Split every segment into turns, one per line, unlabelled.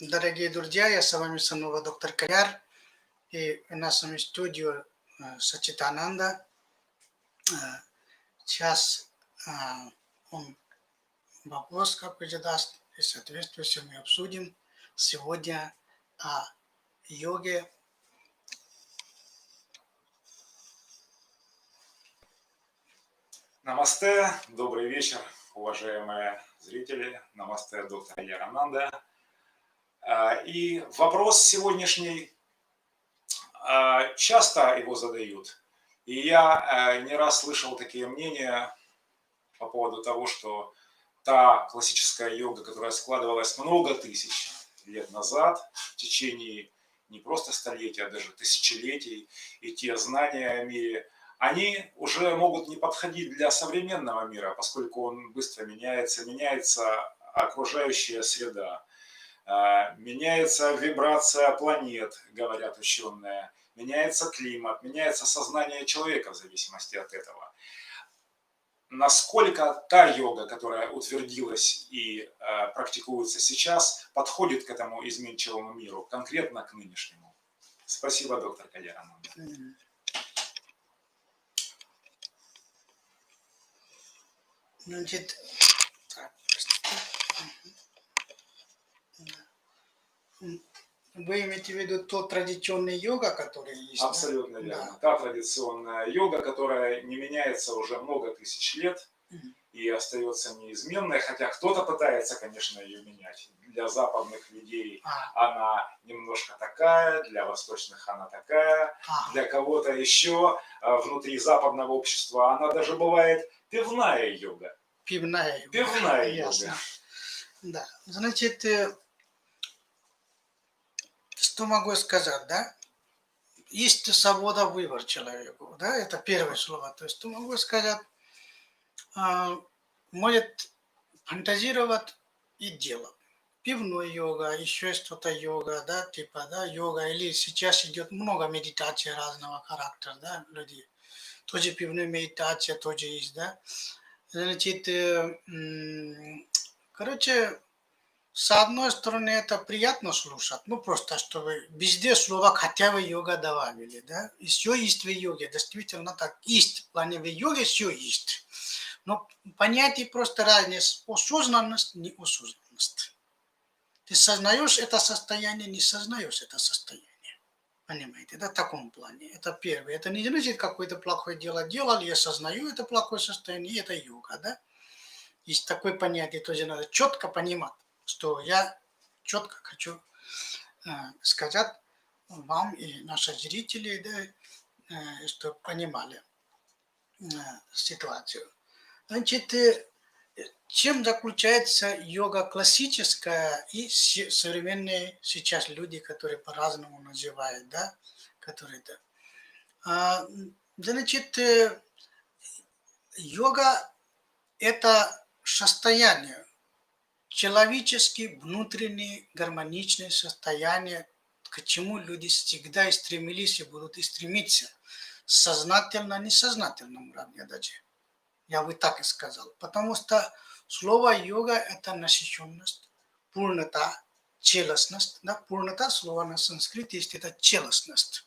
Дорогие друзья, я с вами снова доктор Каяр, и в нашем студию Сачитананда. Сейчас он вопрос какой задаст, и соответствующе мы обсудим сегодня о йоге.
Намасте, добрый вечер, уважаемые зрители. Намасте, доктор Ярананда. И вопрос сегодняшний, часто его задают. И я не раз слышал такие мнения по поводу того, что та классическая йога, которая складывалась много тысяч лет назад, в течение не просто столетий, а даже тысячелетий, и те знания о мире, они уже могут не подходить для современного мира, поскольку он быстро меняется, меняется окружающая среда, меняется вибрация планет, говорят ученые, меняется климат, меняется сознание человека в зависимости от этого. Насколько та йога, которая утвердилась и практикуется сейчас, подходит к этому изменчивому миру, конкретно к нынешнему? Спасибо, доктор Каяр.
Значит, вы имеете в виду тот традиционный йога, который есть?
Абсолютно верно. Та традиционная йога, которая не меняется уже много тысяч лет и остается неизменной, хотя кто-то пытается, конечно, ее менять. Для западных людей она немножко такая, для восточных она такая, для кого-то еще внутри западного общества она даже бывает пивная йога.
Пивная
йога.
Да, значит, что могу сказать, да? Есть свобода выбора человеку, да, это первое слово. То есть, что могу сказать, может фантазировать и делать. Пивной йога, еще что-то йога, да, типа, да, йога, или сейчас идет много медитаций разного характера, да, людей. Тоже пивная медитация тоже есть, да. Значит, короче, с одной стороны, это приятно слушать, ну, просто, чтобы везде слово хотя бы йога добавили, да. Все есть в йоге, действительно так, есть, в плане в йоге все есть. Но понятие просто разница, осознанность, неосознанность. Ты сознаешь это состояние, не сознаешь это состояние. Понимаете, да, в таком плане. Это первое. Это не значит, какое-то плохое дело делал, я сознаю это плохое состояние, это йога, да. Есть такое понятие, тоже надо четко понимать, что я четко хочу сказать вам и нашим зрителям, да, чтобы понимали ситуацию. Значит, чем заключается йога классическая и современные сейчас люди, которые по-разному называют, да, которые, да. Значит, йога – это состояние, человеческие внутренние гармоничные состояния, к чему люди всегда и стремились и будут и стремиться, сознательно, несознательном уровне даже. Я бы так и сказал. Потому что слово йога – это насыщенность, пурната, целостность. Да? Пурната слово на санскрите есть, это целостность.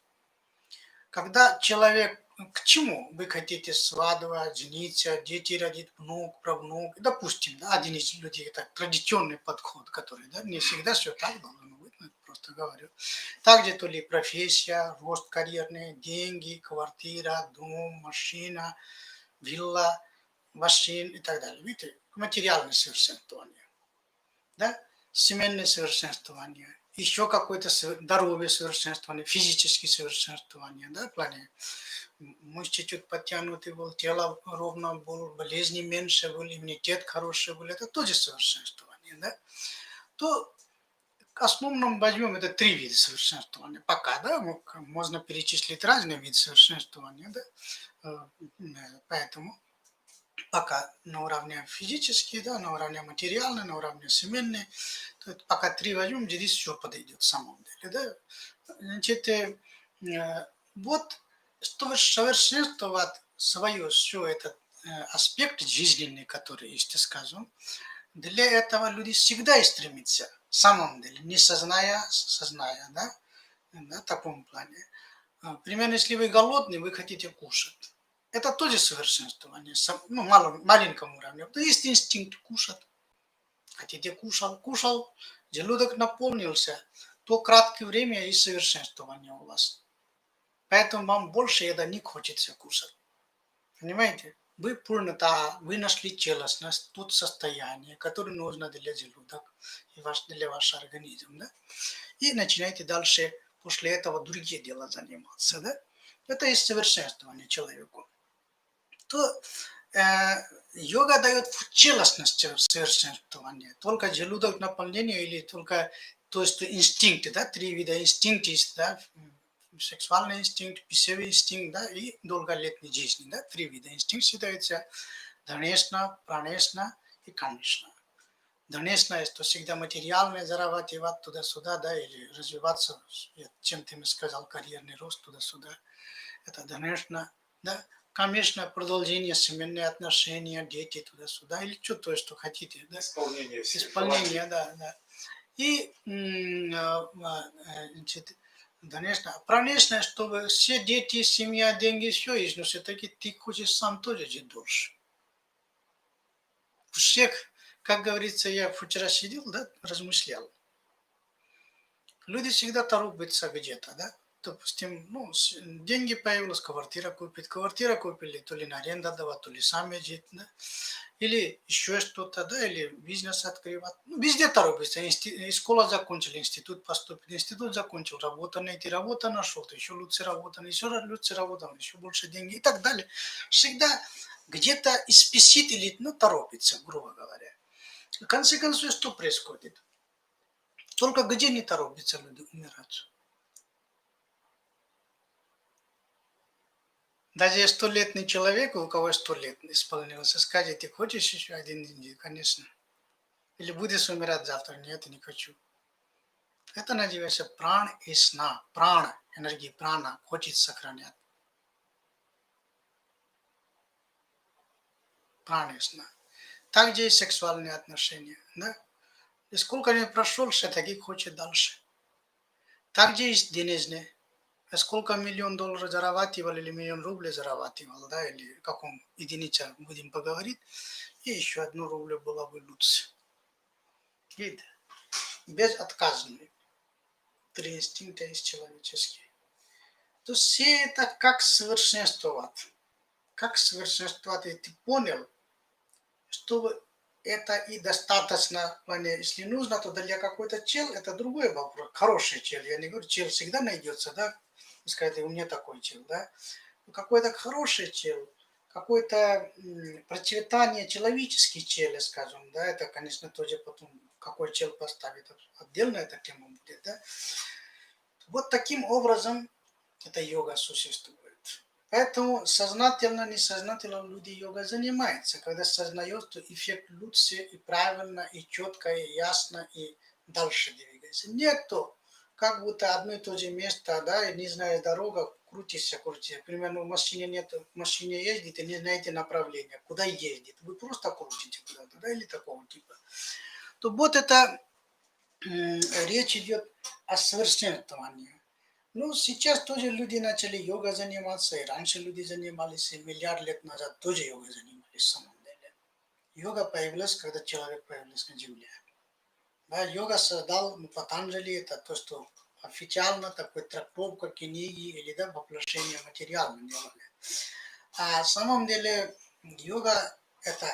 Когда человек, к чему вы хотите свадьба, жениться, дети родить, внук, правнук, допустим, да, один из людей, это традиционный подход, который, да, не всегда все так должно быть, просто говорю. Также то ли профессия, рост карьерный, деньги, квартира, дом, машина, вилла, машин и так далее. Видите, материальное совершенствование, да, семейное совершенствование, еще какое-то здоровье совершенствование, физическое совершенствование, да, в плане мышцы чуть подтянутый был, тело ровно было, болезни меньше были, иммунитет хороший был, это тоже совершенствование, да, то в основном возьмем это 3 вида совершенствования, пока, да, можно перечислить разные виды совершенствования, да, поэтому пока на уровне физический, да, на уровне материальный, на уровне семейный, то пока 3 возьмем, здесь все подойдет в самом деле, да. Значит, вот, чтобы совершенствовать свое, все этот аспект жизненный, который есть, скажем, Для этого люди всегда и стремятся, в самом деле, не созная, да, в таком плане. Примерно, если вы голодный, вы хотите кушать. Это тоже совершенствование, ну, маленьком уровне. То есть инстинкт кушать. Хотите кушал, желудок наполнился, то краткое время и совершенствование у вас. Поэтому вам больше еда не хочется кушать. Понимаете? Вы полнота, вы нашли целостность, тут состояние, которое нужно для желудок и для вашего организма. Да? И начинаете дальше после этого другие дела заниматься. Да? Это и совершенствование человеку. То йога дает целостность совершенствования. Только желудок наполнение или только, то есть инстинкты, да, 3 вида инстинктов есть, да, сексуальный инстинкт, пищевой инстинкт, да, и долголетней жизни, да, 3 вида инстинктов считаются дhaneshna, praneshna и kameshna. Дhaneshna – это всегда материальное, зарабатывать туда-сюда, да, или развиваться, чем ты мне сказал, карьерный рост туда-сюда. Это dhaneshna, да. Конечно, продолжение семейные отношения, дети туда-сюда, или что то, что хотите. Да?
Исполнение всех
Исполнение, да, да. И, значит, конечно, конечно, чтобы все дети, семья, деньги, все есть, но все-таки ты хочешь сам тоже жить дольше. У всех, как говорится, я вчера сидел, да, размышлял. Люди всегда торопятся где-то, да. Допустим, ну, деньги появилась, квартира купили, то ли на аренду давать, то ли сами жить, да? Или еще что-то, да, или бизнес открывать. Ну, везде торопятся. Школа закончили, институт поступил, институт закончил, работа найти, работа нашел, то еще лучше работа, еще лучше работа, еще больше денег и так далее. Всегда где-то спешит или, ну, торопится, грубо говоря. В конце концов, что происходит? Только где не торопятся люди умирать? Даже 100-летний человек, у кого 100 лет исполнилось, скажет, ты хочешь еще один день? Конечно. Или будешь умирать завтра? Нет, не хочу. Это называется пран и сна. Прана, энергия прана, хочет сохранять. Прана и сна. Также и сексуальные отношения. Да? И сколько не прошел, все-таки хочет дальше. Также и денежные. Сколько $1 000 000 зарабатывал или $1 000 000 рублей зарабатывал, да, или каком единице будем поговорить, и еще 1 рубль было бы лучше. Видите? Безотказный. 3 инстинкта есть человеческие. То все это как совершенствовать. Как совершенствовать, и ты понял, что это и достаточно, если нужно, то для какой-то чел, это другой вопрос. Хороший чел, я не говорю, чел всегда найдется, да, сказать, у меня такой чел, да. Но какой-то хороший чел, какое-то процветание человеческий чел, скажем, да, это, конечно, тоже потом, какой чел поставит, отдельно эта тема будет, да. Вот таким образом эта йога существует. Поэтому сознательно, несознательно люди йога занимаются, когда сознают, что эффект лучше и правильно, и четко, и ясно, и дальше двигается. Нет, то как будто одно и то же место, да, и не зная дорога, крутишься. Примерно в машине нет, в машине ездит, и не знаете направления, куда ездит. Вы просто крутите куда-то, да, или такого типа. То вот это речь идет о совершенствовании. Ну, сейчас тоже люди начали йога заниматься, и раньше люди занимались, и миллиард лет назад тоже йогой занимались, в самом деле. Йога появилась, когда человек появился на Земле. Да, йога создал Патанджали, это то, что официально такой трактовка книги или да, воплощение материала делали. А в самом деле йога это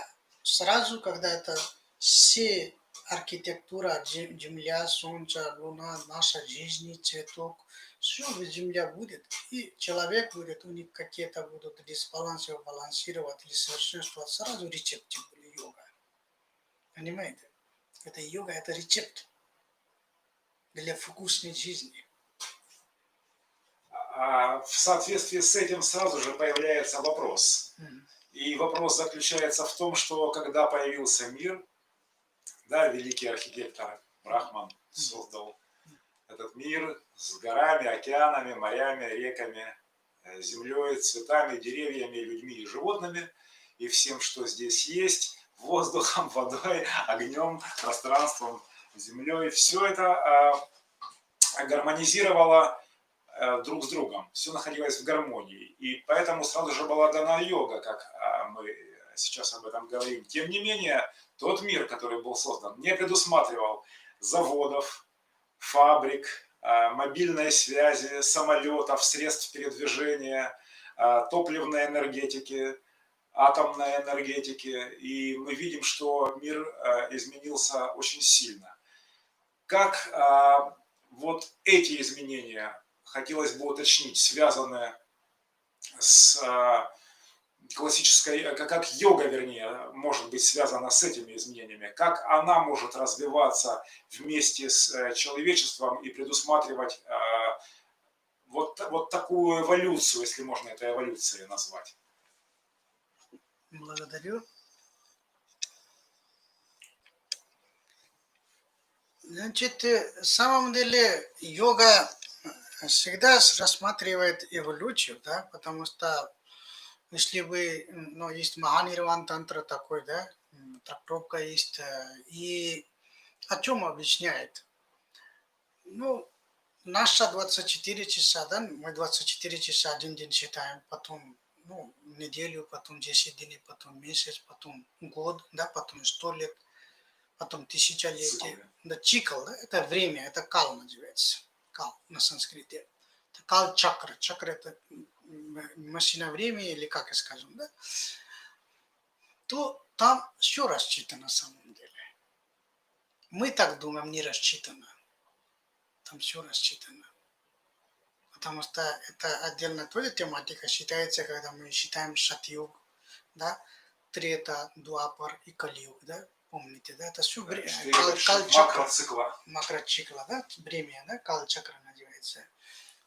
сразу, когда это все архитектура, Земля, Солнце, Луна, наша жизнь, цветок, все Земля будет, и человек будет, у них какие-то будут дисбалансы балансировать или совершенствовать, сразу рецепты были йога. Понимаете? Это йога, это рецепт для вкусной жизни.
А в соответствии с этим сразу же появляется вопрос. И вопрос заключается в том, что когда появился мир, да, великий архитектор Брахман создал этот мир с горами, океанами, морями, реками, землей, цветами, деревьями, людьми и животными, и всем, что здесь есть, воздухом, водой, огнем, пространством, землей. Все это гармонизировало друг с другом, все находилось в гармонии. И поэтому сразу же была дана йога, как мы сейчас об этом говорим. Тем не менее, тот мир, который был создан, не предусматривал заводов, фабрик, мобильной связи, самолетов, средств передвижения, топливной энергетики, атомной энергетики. И мы видим, что мир изменился очень сильно. Как вот эти изменения, хотелось бы уточнить, связаны с классической, как йога, вернее, может быть связана с этими изменениями, как она может развиваться вместе с человечеством и предусматривать вот такую эволюцию, если можно это эволюцией назвать.
Благодарю. Значит, в самом деле йога всегда рассматривает эволюцию, да, потому что если вы, ну, есть Маханирван тантра такой, да, трактовка есть, и о чем объясняет? Ну, наша 24 часа, да, мы 24 часа один день считаем, потом, ну, неделю, потом 10 дней, потом месяц, потом год, да, потом 100 лет, потом тысячелетие.
Цикл.
Да, чикл, да, это время, это кал называется, кал на санскрите. Это кал чакра, чакра это машина времени или как скажем, да, то там все рассчитано на самом деле. Мы так думаем, не рассчитано. Там все рассчитано. Потому что это отдельно тоже тематика считается, когда мы считаем Шатьюг, да, Трета, Дуапар и Калиюг, да, помните, да, это все
макроцикла.
Макроцикла, да, время, да, кал-чакра называется.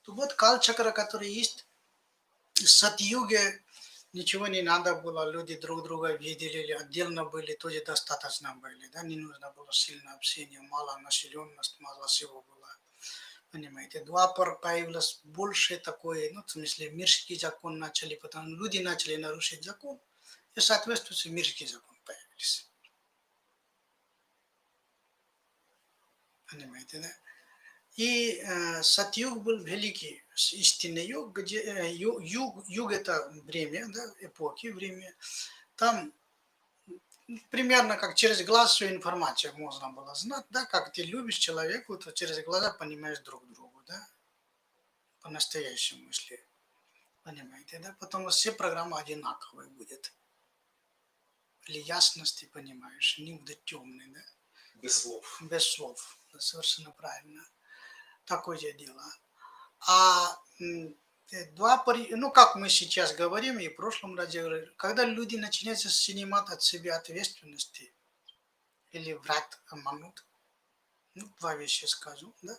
То вот кал-чакра, который есть в Сатьюге, ничего не надо было, люди друг друга видели, отдельно были, тоже достаточно были, да, не нужно было сильное общение, мало населенность, мало всего было. Понимаете, Двапар появилось больше такое, ну, в смысле, мирский закон начали, потому люди начали нарушить закон, и, соответственно, мирский закон появился. Понимаете, да? И Сатьюг был великий истинный юг, где юг это время, да, эпохи, время. Там примерно как через глаз всю информацию можно было знать, да, как ты любишь человека, то через глаза понимаешь друг друга, да, по-настоящему, если понимаете, да, потому что все программы одинаковые будет. Или ясности, понимаешь, не будут темные, да.
Без слов.
Без слов, да, совершенно правильно. Такое дело. А два, ну, как мы сейчас говорим, и в прошлом разе говорили, когда люди начинают снимать от себя ответственности, или врать, обмануть, ну, два вещи скажу, да,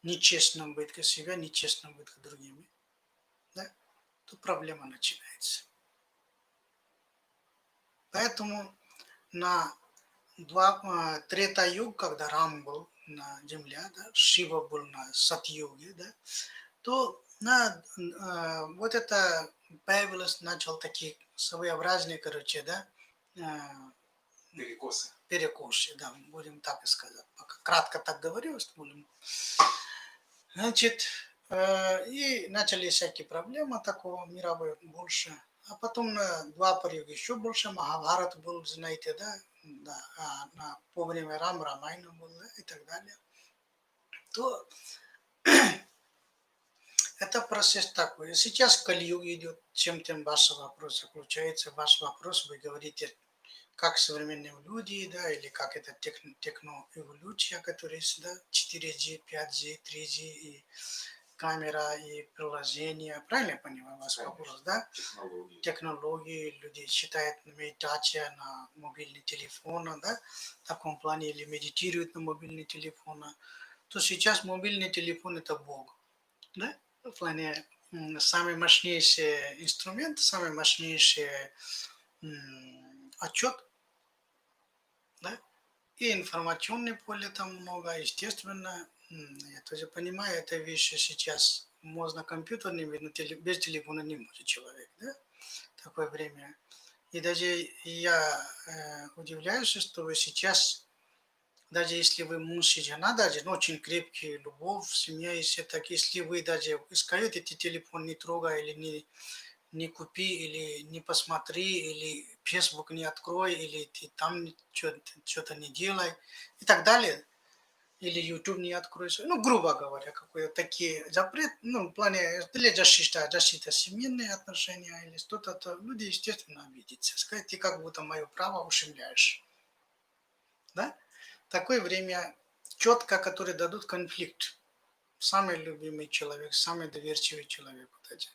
нечестно быть к себе, нечестно быть к другим, да, то проблема начинается. Поэтому на Трета-юг, когда Рам был на земле, да, Шива был на Сатьюге, да, то вот это появилось, начал такие своеобразные, короче, да,
Перекосы.
перекосы, да, будем так и сказать. Пока кратко так говорю, будем. Значит, и начали всякие проблемы такого мировые больше. А потом на Двапаре еще больше Махабхарат был, знаете, да, по время Рамайна был, да, и так далее. То это процесс такой. Сейчас Кали-юг идет, чем тем ваш вопрос заключается. Ваш вопрос, вы говорите, как современные люди, да, или как это техноэволюция, которая есть, да, 4G, 5G, 3G, и камера, и приложение. Правильно я понимаю ваш вопрос, да? Технологии, люди считают медитация на мобильный телефон, да, в таком плане, или медитируют на мобильный телефон. То сейчас мобильный телефон это Бог, да? В плане самый мощнейший инструмент, самый мощнейший отчет, да? И информационное поле там много, естественно, я тоже понимаю, это вещи сейчас можно компьютерными, но без телефона не может человек, да? Такое время. И даже я удивляюсь, что вы сейчас, даже если вы муж и жена, даже ну, очень крепкие, любовь, семья, если так, если вы даже скажете, ты телефон не трогай или не купи, или не посмотри, или Facebook не открой, или ты там что-то не делай и так далее, или YouTube не открой, ну, грубо говоря, какие-то такие запрет, ну, в плане для защиты семейные отношения или что-то, то люди, естественно, обидятся, сказать, ты как будто мое право ущемляешь, да? Такое время четко, которые дадут конфликт. Самый любимый человек, самый доверчивый человек. Вот эти.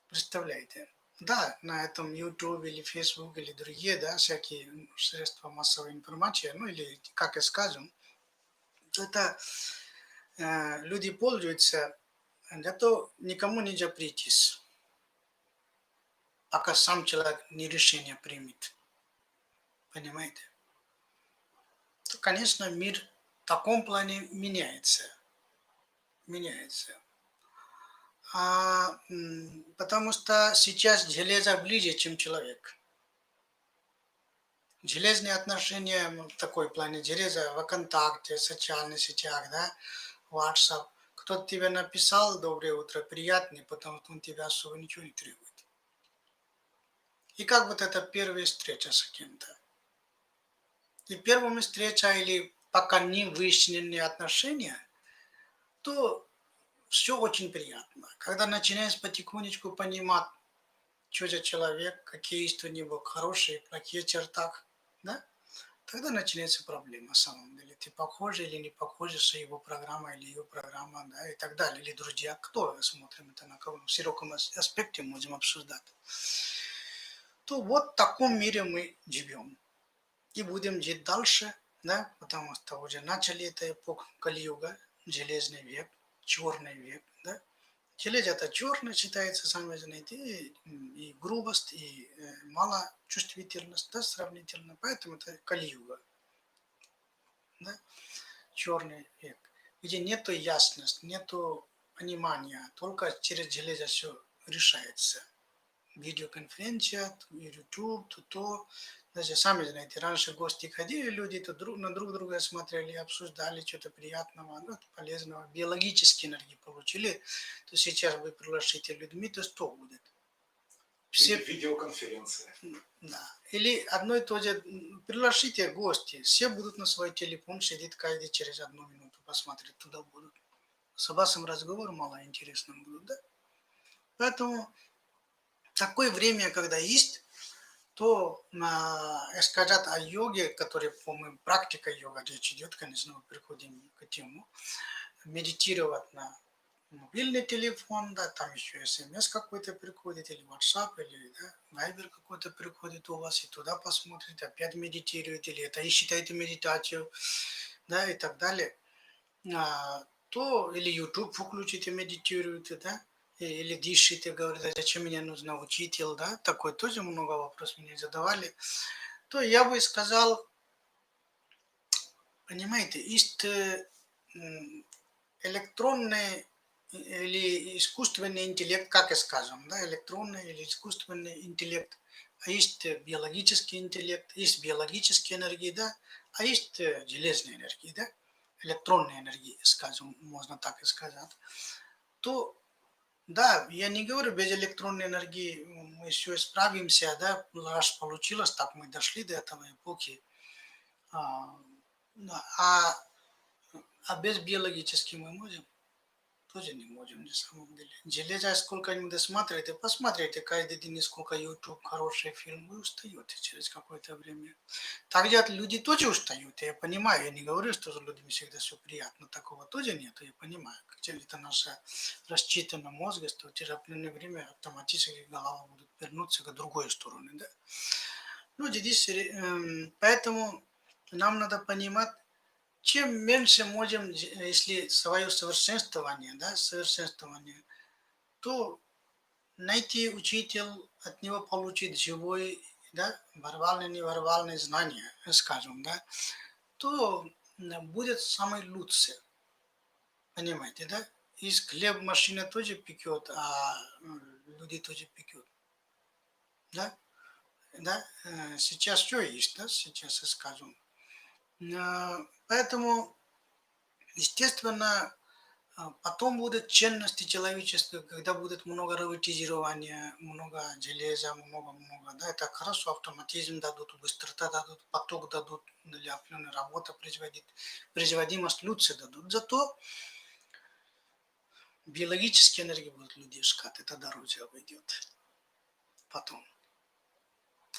Представляете? Да, на этом YouTube или Facebook или другие, да, всякие средства массовой информации, ну или как и скажем, это люди пользуются, это никому не запретишь, пока сам человек не решение примет. Понимаете? То, конечно, мир в таком плане меняется. Меняется. Потому что сейчас железо ближе, чем человек. Железные отношения в такой плане железа в ВКонтакте, социальных сетях, да, WhatsApp. Кто-то тебе написал «Доброе утро», приятный, потому что он тебя особо ничего не требует. И как вот это первая встреча с кем-то. И первая встреча или пока не выясненные отношения, то все очень приятно. Когда начинаешь потихонечку понимать, что за человек, какие есть у него хорошие, плохие черты, да, тогда начинается проблема на самом деле. Ты похож или не похож с его программой или ее программа, да, и так далее. Или друзья, кто смотрим это на каком широком аспекте можем обсуждать. То вот в таком мире мы живем. И будем жить дальше, да, потому что уже начали эту эпоху Кали-юга, железный век, черный век, да. Железо это черное считается, сами знаете, и грубость, и мало чувствительность, да, сравнительно, поэтому это Кали-юга, да, черный век, где нету ясности, нету понимания, только через железо все решается. Видеоконференция, YouTube, то. Даже сами знаете, раньше гости ходили, люди то на друг друга смотрели, обсуждали что-то приятного, ну, полезного, биологические энергии получили, то сейчас вы приглашите людьми, то что будет? Все,
Видеоконференция.
да. Или одно и то же, приглашите гости, все будут на свой телефон сидеть, каждый через 1 минуту посмотреть, туда будут. С вашим разговор мало интересным будет, да? Поэтому такое время, когда есть, то сказать о йоге, который, по-моему, практика йога, речь идет, конечно, мы приходим к тему, медитировать на мобильный телефон, да, там еще смс какой-то приходит, или WhatsApp, или да, Viber какой-то приходит у вас, и туда посмотрите, опять медитируете, или это и считаете медитацию, да, и так далее, то или YouTube включите, медитируете, да, или дышите, говорите, зачем мне нужно учитель, да, такой тоже много вопросов мне задавали, то я бы сказал, понимаете, есть электронный или искусственный интеллект, как и скажем, да, электронный или искусственный интеллект, а есть биологический интеллект, есть биологические энергии, да, а есть железные энергии, да, электронные энергии, скажем, можно так и сказать, то да, я не говорю, без электронной энергии мы все справимся, да, раз получилось, так мы дошли до этого эпохи, а, да, а без биологически мы можем? Тоже не можем на самом деле. Железо сколько-нибудь досматриваете, посмотрите каждый день, сколько YouTube, хороший фильм, вы устаете через какое-то время. Также люди тоже устают, я понимаю, я не говорю, что с людьми всегда все приятно, такого тоже нет, я понимаю. Это наша рассчитанный мозг, что через определенное время автоматически голова будет вернуться к другой стороне. Да? Люди здесь, поэтому нам надо понимать, чем меньше можем, если свое совершенствование, да, совершенствование, то найти учитель, от него получить живой, да, вербальные, невербальные знания, скажем, да, то будет самый лучший, понимаете, да? Из хлеб машина тоже пекет, а люди тоже пекут, да? да, сейчас что есть, да, сейчас и скажем. Поэтому, естественно, потом будут ценности человечества, когда будет много роботизирования, много железа, много-много, да, это хорошо, автоматизм дадут, быстрота дадут, поток дадут для определенной работы производить, производимость лучше дадут. Зато биологические энергии будут люди искать, это дороже обойдет потом.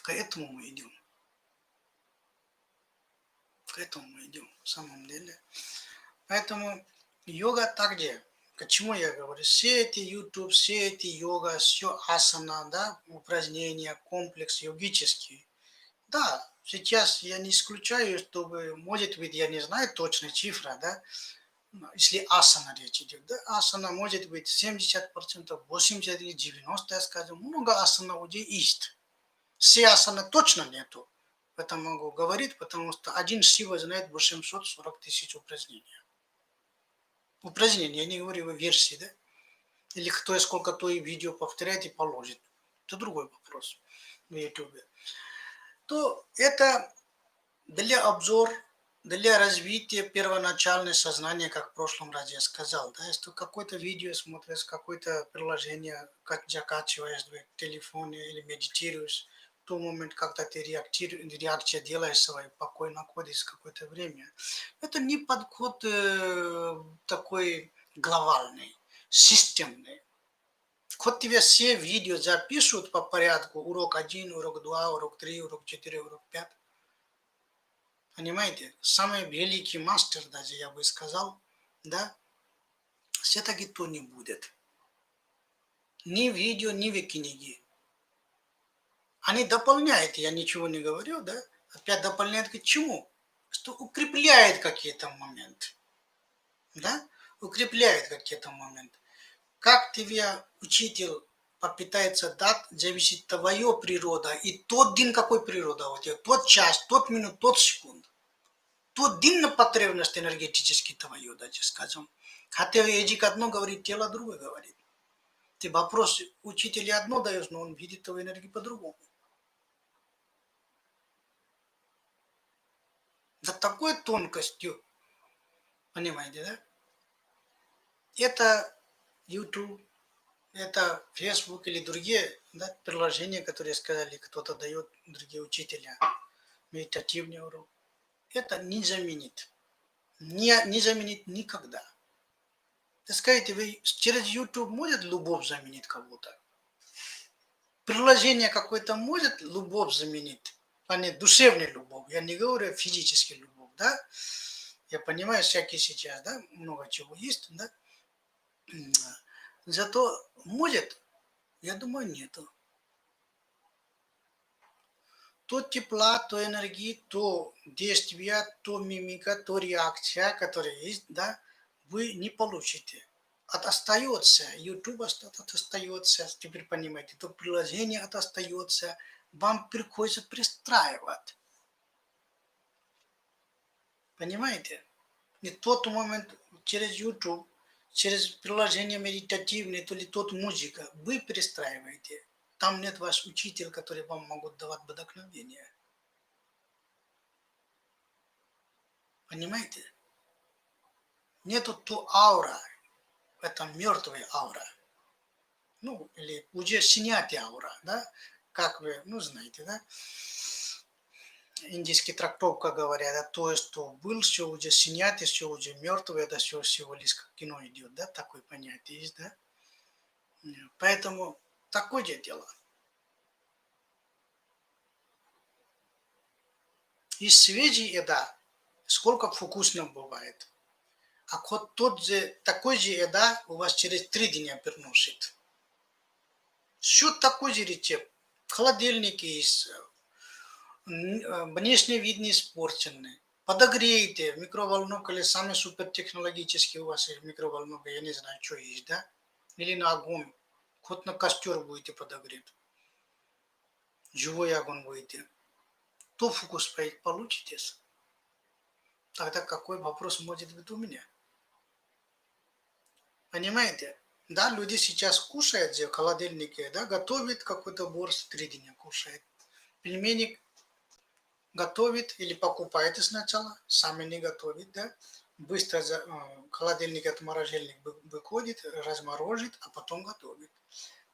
К этому мы идем. К этому мы идем, в самом деле. Поэтому йога также. К чему я говорю? Все эти YouTube, все эти йога, все асана, да, упражнения, комплекс йогический. Да, сейчас я не исключаю, чтобы, может быть, я не знаю точно цифра, да, если асана речь идет, да, асана может быть 70%, 80 или 90, скажем, много асана уже есть. Все асана точно нету. Это могу говорить, потому что один Шива знает 840 тысяч упражнений. Упражнения, я не говорю о версии, да? Или кто и сколько то и видео повторяет и положит. Это другой вопрос на YouTube. То это для обзор, для развития первоначального сознания, как в прошлом разе я сказал. Да, если какое-то видео смотришь, какое-то приложение, как закачиваешь в телефоне или медитируешь, в тот момент, когда ты реакция делаешь свою, покой находишь какое-то время. Это не подход такой глобальный, системный. Хоть тебе все видео запишут по порядку, урок 1, урок 2, урок 3, урок 4, урок 5. Понимаете? Самый великий мастер, даже я бы сказал, да, все-таки то не будет. Ни видео, ни в книге. Они дополняют, я ничего не говорю, да, опять дополняют к чему? Что укрепляет какие-то моменты, да, укрепляет какие-то моменты. Как тебе учитель попытается дать, зависит твоя природа и тот день, какой природа у тебя, тот час, тот минут, тот секунд. Тот день на потребность энергетически твою, даже скажем. Хотя язык одно говорит, тело другое говорит. Ты вопрос учителю одно даешь, но он видит твою энергию по-другому. За такой тонкостью, понимаете, да? Это YouTube, это Facebook или другие, да, приложения, которые сказали, кто-то дает, другие учителя, медитативный урок. Это не заменит. Не заменит никогда. Вы скажете, вы через YouTube может любовь заменить кого-то? Приложение какое-то может любовь заменить, а не душевную любовь. Я не говорю физическую любовь, да? Я понимаю, всякие сейчас, да, много чего есть, да? Зато может, я думаю, нету. То тепла, то энергии, то действия, то мимика, то реакция, которая есть, да, вы не получите. От остается, YouTube остается, теперь понимаете, то приложение от остается, вам приходится пристраивать. Понимаете? И тот момент через YouTube, через приложение медитативное, то ли тот музыка, вы перестраиваете. Там нет ваш учитель, который вам могут давать вдохновение. Понимаете? Нету то аура, это мертвая аура. Ну, или уже снятая аура, да? Как вы, ну, знаете, да? Индийский трактовка говорят, да, то, что был, все уже снято, все уже мертвое, это все всего лишь как кино идет, да? Такое понятие есть, да? Поэтому такое дело. И свежая еда, сколько вкусно бывает. А вот тот же, такой же еда у вас через 3 дня переносит. Все такой же рецепт. В холодильнике есть, внешний вид не испорченный. Подогрейте в микроволновке или самый супертехнологический у вас есть микроволновка, я не знаю, что есть, да? Или на огонь. Хоть на костер будете подогреть. Живой огонь будете. То вкус получите. Тогда какой вопрос может быть у меня? Понимаете? Да, люди сейчас кушают в холодильнике, да, готовят какой-то борщ, 3 дня кушают. Пельменник готовит или покупает сначала, сами не готовит, да, быстро холодильник, это морозильник выходит, разморозит, а потом готовит.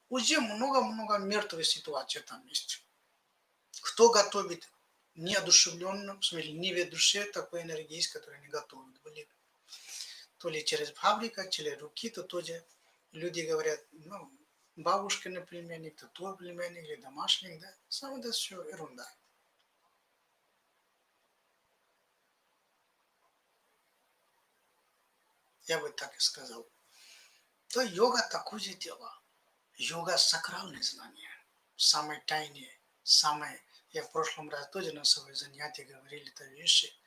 Уже много-много мертвых ситуаций там есть. Кто готовит неодушевленно, в смысле, не в душе такой энергии, есть, которая не готовит. Были то ли через фабрика, через руки, то тоже люди говорят, ну, бабушка, например, то тот племянник или домашний, да, сам это все ерунда. Я бы так и сказал. То йога такое же дело. Йога – сакральное знание, самое тайное, самое, я в прошлом раз тоже на своем занятии говорили это вещи,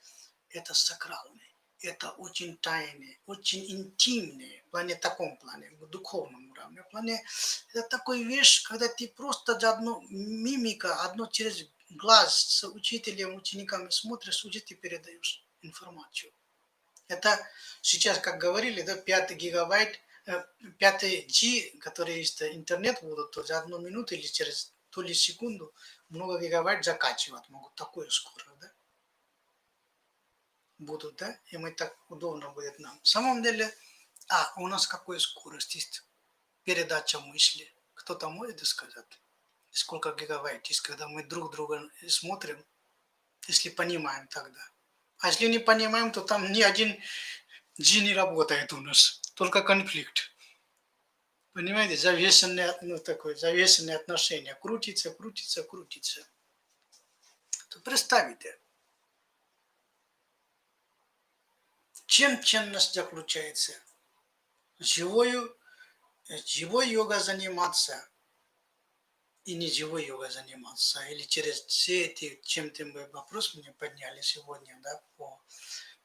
это сакральное, это очень тайное, очень интимное, в плане таком плане, в духовном уровне, в плане, это такая вещь, когда ты просто за одну мимика, одно через глаз с учителем, учениками смотришь, уже ты передаешь информацию. Это сейчас, как говорили, да, 5 гигабайт, 5 G, которые есть интернет будут, то за 1 минуту или через то ли секунду много гигабайт закачивать могут. Такое скоро, да, будут, да, и мы так удобно будет нам. В самом деле, у нас какая скорость есть передача мысли. Кто-то может сказать, сколько гигабайт есть, когда мы друг друга смотрим, если понимаем тогда. А если не понимаем, то там ни один G не работает у нас, только конфликт. Понимаете, завешенные, ну, такое, завешенные отношения. Крутится, крутится, крутится. То представьте, чем ценность заключается? Живой йога заниматься и не живой йога заниматься. Или через все эти, чем-то мы вопрос мне подняли сегодня, да, по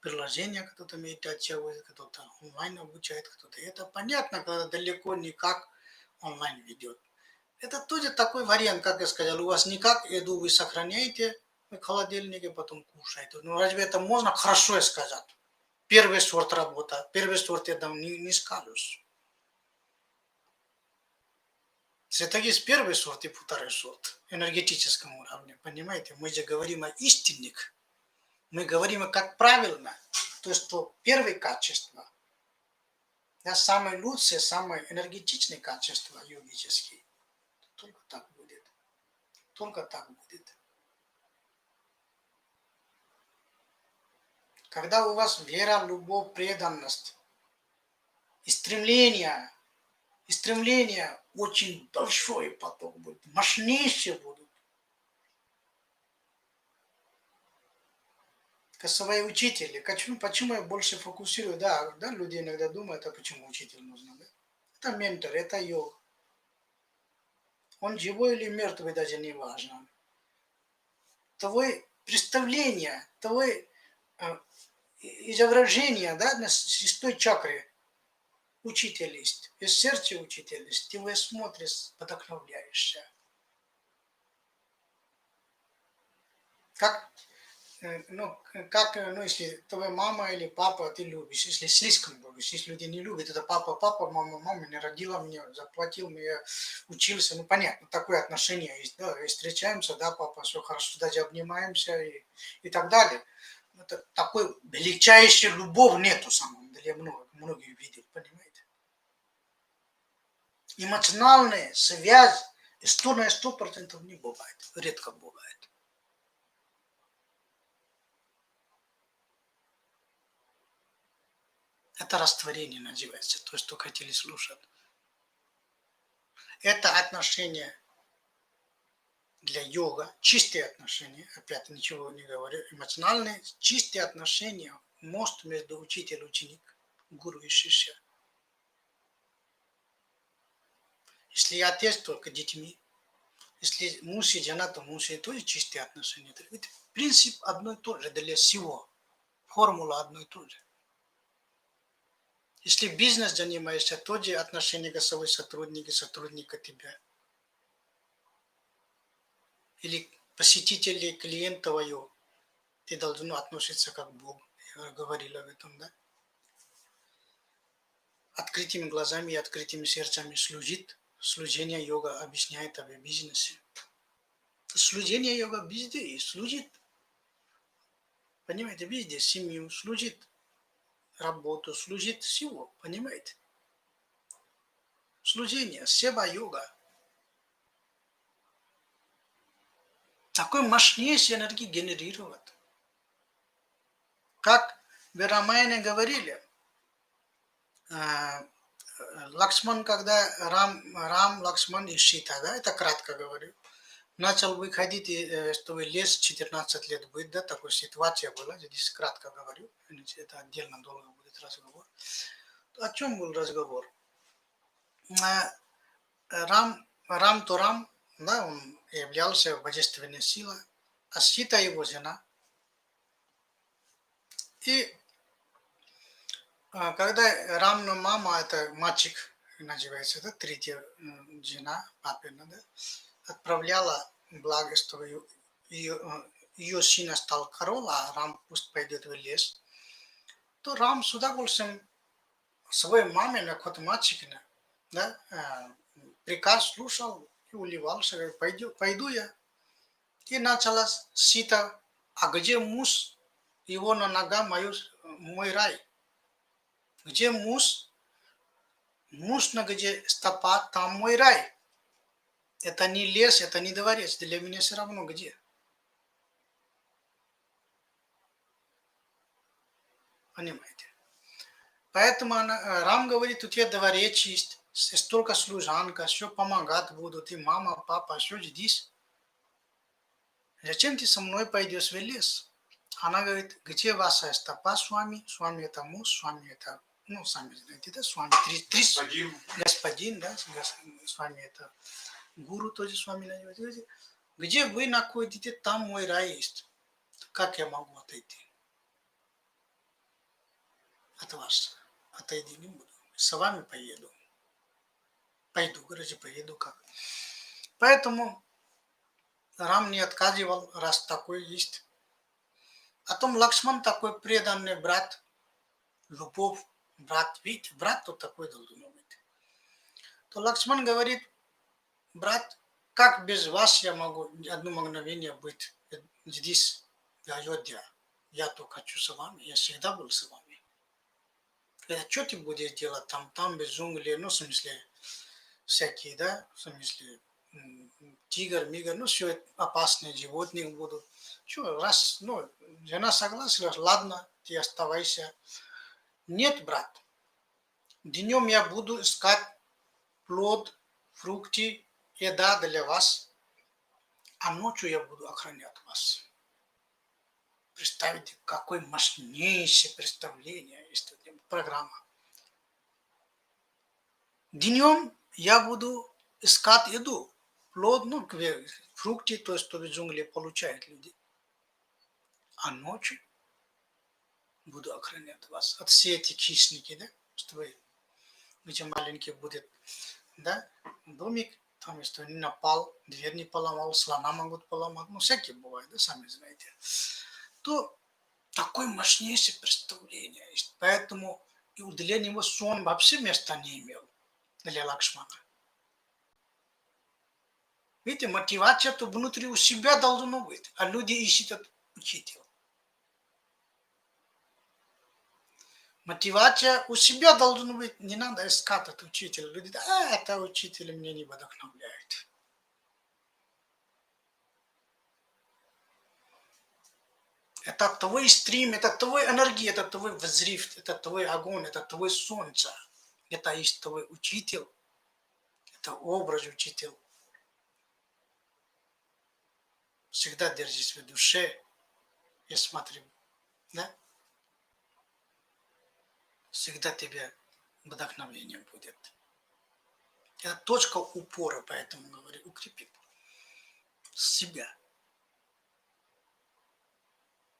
приложению, кто-то медитацию, кто-то онлайн обучает, кто-то. Это понятно, когда далеко не как онлайн ведет. Это тоже такой вариант, как я сказал, у вас никак еду вы сохраняете в холодильнике, потом кушаете. Ну разве это можно хорошо сказать? Первый сорт работа, первый сорт я там не скажешь. Это есть первый сорт и второй сорт энергетическом уровне, понимаете? Мы же говорим о истинных, мы говорим, как правильно, то есть что первое качество, да, самое лучшее, самое энергетичное качество йогические. Только так будет. Только так будет. Когда у вас вера, любовь, преданность и стремление очень большой поток будет, мощнейшие будут. Как свои учители. Почему я больше фокусирую? Да, люди иногда думают, а почему учитель нужен? Да? Это ментор, это йог. Он живой или мертвый, даже не важно. Твое представление, твое изображение, да, на шестой чакре учитель есть. Из сердца учитель есть. Ты его смотришь, вдохновляешься. Как ну, если твоя мама или папа ты любишь, если слишком любишь, если люди не любят, это папа, мама не родила меня, заплатил мне, я учился, ну, понятно, такое отношение есть, да, и встречаемся, да, папа, все хорошо, даже обнимаемся и так далее. Это такой величайшей любовь нету, самом деле, я многие видел, понимаете. Эмоциональная связь 100% не бывает, редко бывает. Это растворение называется, то, что хотели слушать. Это отношение для йога, чистые отношения, опять ничего не говорю, эмоциональные, чистые отношения, мост между учитель и ученик, гуру и шишья. Если отец, только детьми. Если муж и жена, то муж и тоже чистые отношения. Это принцип одно и то же для всего. Формула одно и то же. Если бизнес занимаешься, тоже отношения голосовой сотрудника, сотрудника тебя. Или посетители, клиент твоего, ты должен относиться как Бог. Я говорил об этом, да? Открытыми глазами и открытыми сердцами служит. Служение йога объясняет об бизнесе. Служение йога везде и служит. Понимаете, везде семью служит, работу служит, всего, понимаете? Служение, сева-йога. Такой мощнейшей энергии генерировать. Как в Рамаяне говорили, Лакшман, когда Рам, Лакшман и Сита, да, это кратко говорю, начал выходить, что лес 14 лет будет, да, такая ситуация была, здесь кратко говорю, это отдельно долго будет разговор. О чем был разговор? Рам то Рам, да, он являлся божественной силой, а Сита его жена. И когда Рамна мама, это мальчик называется, это третья жена папина, да, отправляла благо, чтобы ее сына стал король, а Рам пусть пойдет в лес, то Рам с удовольствием своей маме, на какой-то мальчике, да, приказ слушал и уливался, говорит, пойду я. И началась Сита, а где муж, его на нога мой рай. Где муж на где стопа, там мой рай. Это не лес, это не дворец, для меня все равно где. Понимаете? Поэтому Рам говорит, у тебя дворец есть, столько служанка, все помогать будут, и мама, папа, все здесь. Зачем ты со мной пойдешь в лес? Она говорит, где ваша стопа с вами это муж, с вами это, ну, сами знаете, да, с вами господин, да, с вами это гуру тоже с вами называется. Где вы находите, там мой рай есть. Как я могу отойти? От вас отойти не буду. С вами поеду. Пойду, говорите, поеду как. Поэтому Рам не отказывал, раз такой есть. А том Лакшман такой преданный брат, любовь, брат, видите, брат тут такой должен быть. То Лакшман говорит, брат, как без вас я могу одно мгновение быть здесь, в Айодхе? Я только хочу с вами, я всегда был с вами. Что ты будешь делать там без джунглей, ну, в смысле, всякие, да, в смысле, тигр, мигр, ну, все опасные животные будут. Что, раз, ну, жена согласилась, ладно, ты оставайся. Нет, брат, днем я буду искать плод, фрукты, еда для вас, а ночью я буду охранять вас. Представьте, какое мощнейшее представление есть программа. Днем я буду искать еду, плод, ну, фрукты, то есть, что в джунгле получают люди. А ночью буду охранять вас от всех этих хищники, да, чтобы где маленький будет, да, домик, там, если он не напал, дверь не поломал, слона могут поломать, ну, всякие бывают, да, сами знаете. То такое мощнейшее представление есть. Поэтому и для него сон вообще места не имел, для Лакшмана. Видите, мотивация то внутри у себя должно быть, а люди ищут учителя. Мотивация у себя должна быть, не надо искать от учителя. Люди говорят, это учитель меня не вдохновляет. Это твой стрим, это твой энергия, это твой взрыв, это твой огонь, это твой солнце. Это есть твой учитель, это образ учителя. Всегда держись в душе и смотри, да? Всегда тебе вдохновение будет. Это точка упора, поэтому говорю, укрепи себя.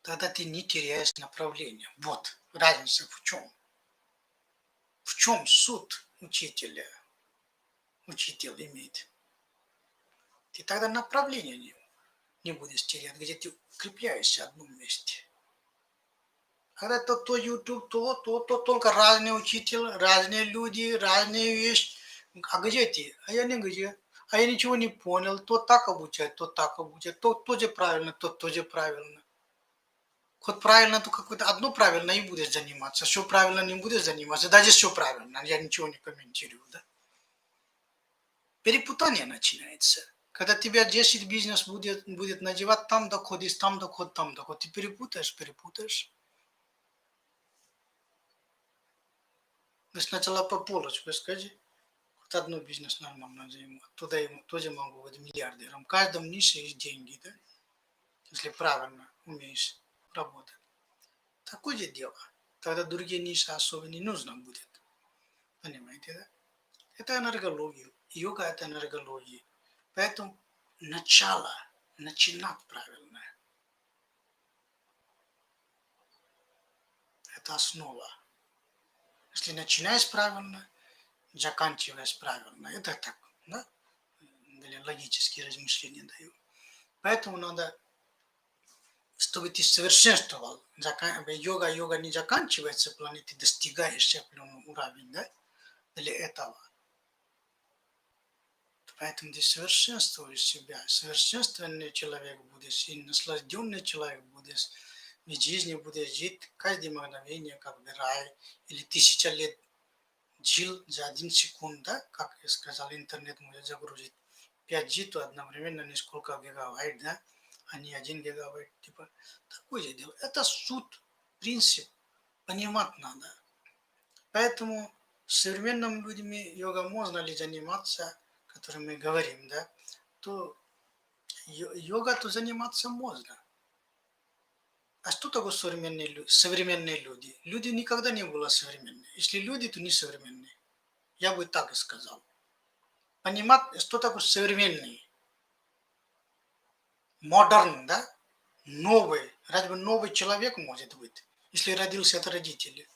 Тогда ты не теряешь направление. Вот разница в чем. В чем суть учителя? Учитель имеет. Ты тогда направление не будешь терять, где ты укрепляешься в одном месте. Когда то YouTube, то только разные учитель, разные люди, разные вещи. А где ты? А я не где. а я ничего не понял, то так обучать, то так обучать, то тоже правильно, то тоже правильно. Хоть правильно, то какое-то одно правильно и будешь заниматься, все правильно не будешь заниматься, даже все правильно, я ничего не комментирую, да. Перепутание начинается. Когда тебя 10 бизнес будет надевать, там доход, есть там доход, там доход, ты перепутаешь. Вы сначала по полочку скажи, вот одно бизнес нормально займу, туда ему тоже могу быть миллиардером. В каждом нише есть деньги, да, если правильно умеешь работать. Такое же дело. Тогда другие ниши особо не нужно будет. Понимаете, да? Это энергология. Йога – это энергология. Поэтому начало, начинать правильно. Это основа. Если начинаешь правильно, заканчиваешь правильно. Это так, да? Для логические размышления даю. Поэтому надо, чтобы ты совершенствовал. Йога не заканчивается в плане, ты достигаешь определенного уровня, да? Для этого. Поэтому ты совершенствуешь себя. Совершенствованный человек будешь, и наслажденный человек будешь. В жизни будешь жить каждое мгновение, как в рай. Или 1000 лет жил за 1 секунду, да? Как я сказал, интернет может загрузить 5G, то одновременно несколько гигабайт, да? А не 1 гигабайт. Типа, такое же дело. Это суть, принцип. Понимать надо. Поэтому с современными людьми йога можно ли заниматься, о котором мы говорим, да, то йога то заниматься можно. А что такое современные люди? Люди никогда не были современные. Если люди, то не современные. Я бы так и сказал. Понимать, что такое современный, модерн, да? Новый. Разве новый человек может быть, если родился от родителей?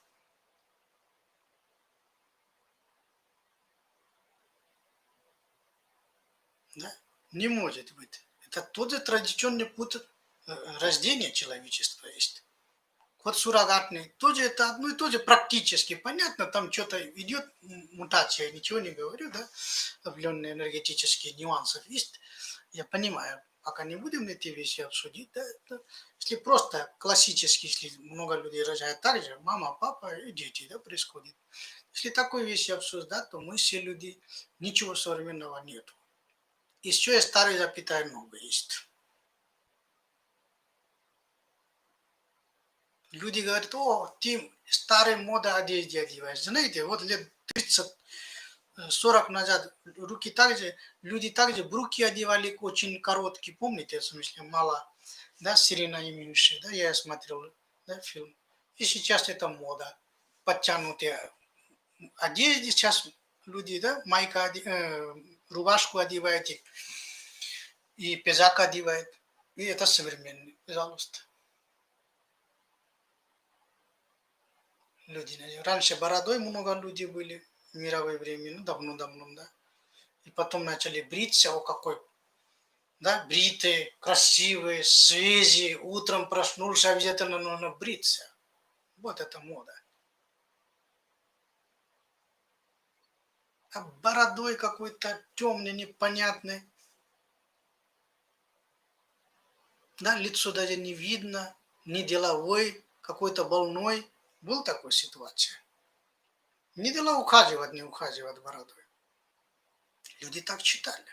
Да? Не может быть. Это тот же традиционный путь рождения человечества есть. Код суррогатный, тоже это одно и то же практически. Понятно, там что-то идет мутация, я ничего не говорю, да, определенные энергетические нюансы есть. Я понимаю, пока не будем эти вещи обсудить, да, это, если просто классически, если много людей рожают так же, мама, папа и дети, да, происходит. Если такой вещи обсуждать, то мы все люди, ничего современного нету. Еще и старый запятая новый есть. Люди говорят, о, ты старой моды одежды одеваешь. Знаете, вот лет 30-40 назад люди также брюки одевали очень короткие, помните, в смысле, мало, да, Сирена и меньше, да, я смотрел, да, фильм. И сейчас это мода, подтянутые одежды, сейчас люди, да, рубашку одевают и пиджак одевают, и это современный, пожалуйста. Люди. Раньше бородой много людей были в мировое время, ну, давно-давно, да. И потом начали бриться, о какой, да, бритые, красивые, свежие, утром проснулся, обязательно нужно бриться. Вот это мода. А бородой какой-то темный, непонятный, да, лицо даже не видно, не деловой, какой-то больной. Был такой ситуация. Не дела ухаживать, не ухаживать бородой. Люди так читали.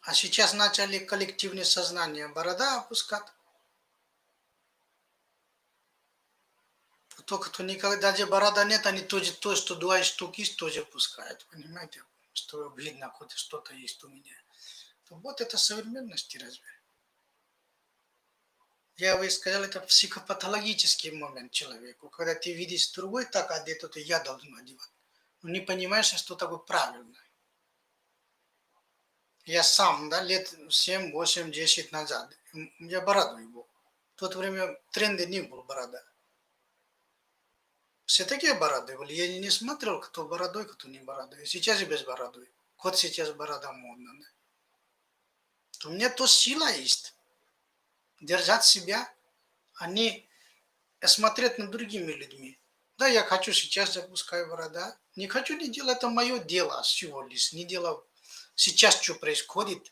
А сейчас начали коллективное сознание борода опускать. То, кто никогда даже борода нет, они тоже то, что 2 штуки тоже пускают. Понимаете? Что видно, хоть что-то есть у меня. То вот это современность разве? Я бы сказал, это психопатологический момент человеку. Когда ты видишь другой так одет, то я должен одевать. Но не понимаешь, что такое правильно. Я сам, да, лет 7, 8, 10 назад, я бородой был. В то время тренда не было борода. Все такие бороды были. Я не смотрел, кто бородой, кто не бородой. Сейчас и без бороды. Вот сейчас борода модна. Да? У меня то сила есть. Держать себя, а не смотреть на другими людьми. Да, я хочу сейчас запускаю города. Не хочу, не делать, это мое дело всего лишь. Не дело сейчас, что происходит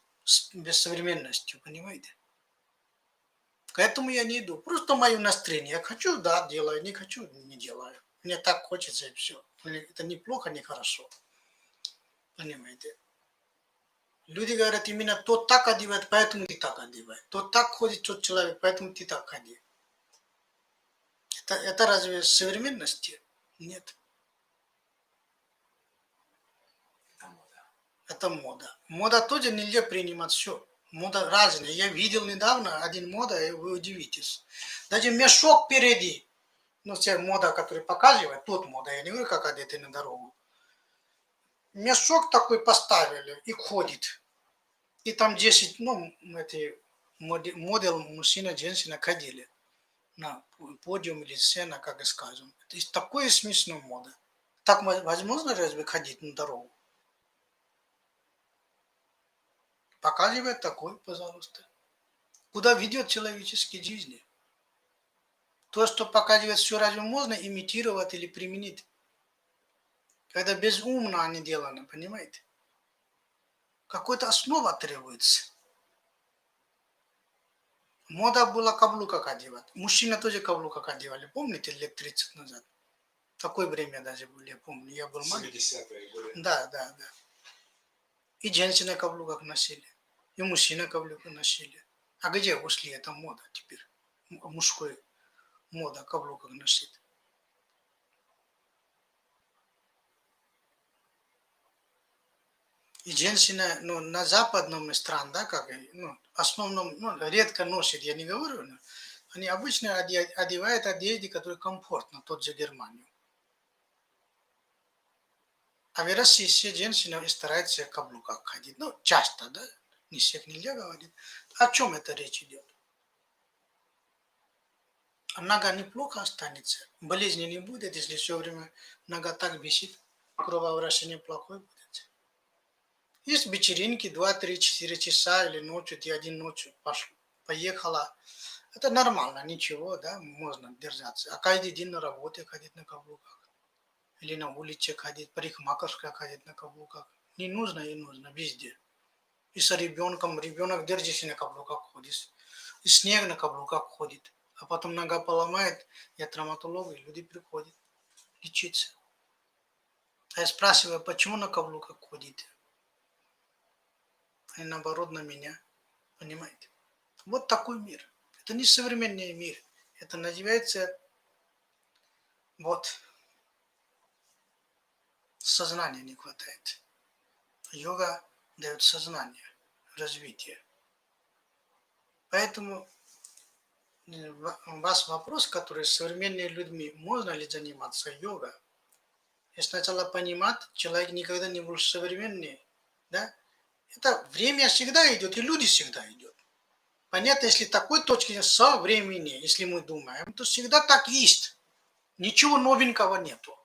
без современностью, понимаете? К этому я не иду. Просто мое настроение. Я хочу, да, делаю. Не хочу, не делаю. Мне так хочется и все. Это не плохо, не хорошо. Понимаете? Люди говорят, именно тот так одевает, поэтому ты так одевай. Тот так ходит, тот человек, поэтому ты так ходи. Это разве современности? Нет.
Это мода.
Это мода. Мода тоже нельзя принимать все. Мода разная. Я видел недавно один мода, и вы удивитесь. Даже мешок впереди. Ну, вся мода, который показывает, тот мода. Я не говорю, как одетый на дорогу. Мешок такой поставили и ходит. И там 10, ну, эти модель, мужчина, женщина ходили на подиум или сцена, как и скажем. То есть такое смешное мода. Так возможно разве ходить на дорогу? Показывает такой, пожалуйста. Куда ведет человеческие жизни? То, что показывает все, разве можно имитировать или применить? Когда безумно они деланы, понимаете? Какой-то основа требуется. Мода была каблуках одевать. Мужчина тоже каблуках одевали. Помните, лет 30 назад? Такое время даже было, я помню. Я был маленький.
70-е годы.
Да, да, да. И женщины каблуках носили. И мужчины каблуки носили. А где ушли эта мода теперь? Мужской мода каблуках носить. И женщина, ну, на западном стране, да, как, ну, в основном, ну, редко носит, я не говорю, но они обычно одевают одежды, которые комфортно, тот же Германию. А в России все женщины стараются в каблуках ходить. Ну, часто, да, не всех нельзя говорить. О чем это речь идет? А нога неплохо останется, болезни не будет, если все время нога так висит, кровообращение плохое будет. Есть вечеринки 2, 3, 4 часа или ночью, ты один ночью пошел, поехала. Это нормально, ничего, да, можно держаться. А каждый день на работе ходить на каблуках. Или на улице ходить, парикмахерская ходить на каблуках. Не нужно и нужно, везде. И с ребенком, ребенок держится на каблуках ходит. И снег на каблуках ходит. А потом нога поломает, я травматолог, и люди приходят лечиться. А я спрашиваю, почему на каблуках ходите? Они наоборот на меня, понимаете? Вот такой мир. Это не современный мир. Это называется вот сознания не хватает. Йога дает сознание, развитие. Поэтому у вас вопрос, который с современными людьми, можно ли заниматься йогой? И сначала понимать, человек никогда не был современный, да? Это время всегда идет, и люди всегда идут. Понятно, если такой точки со времени, если мы думаем, то всегда так есть. Ничего новенького нету.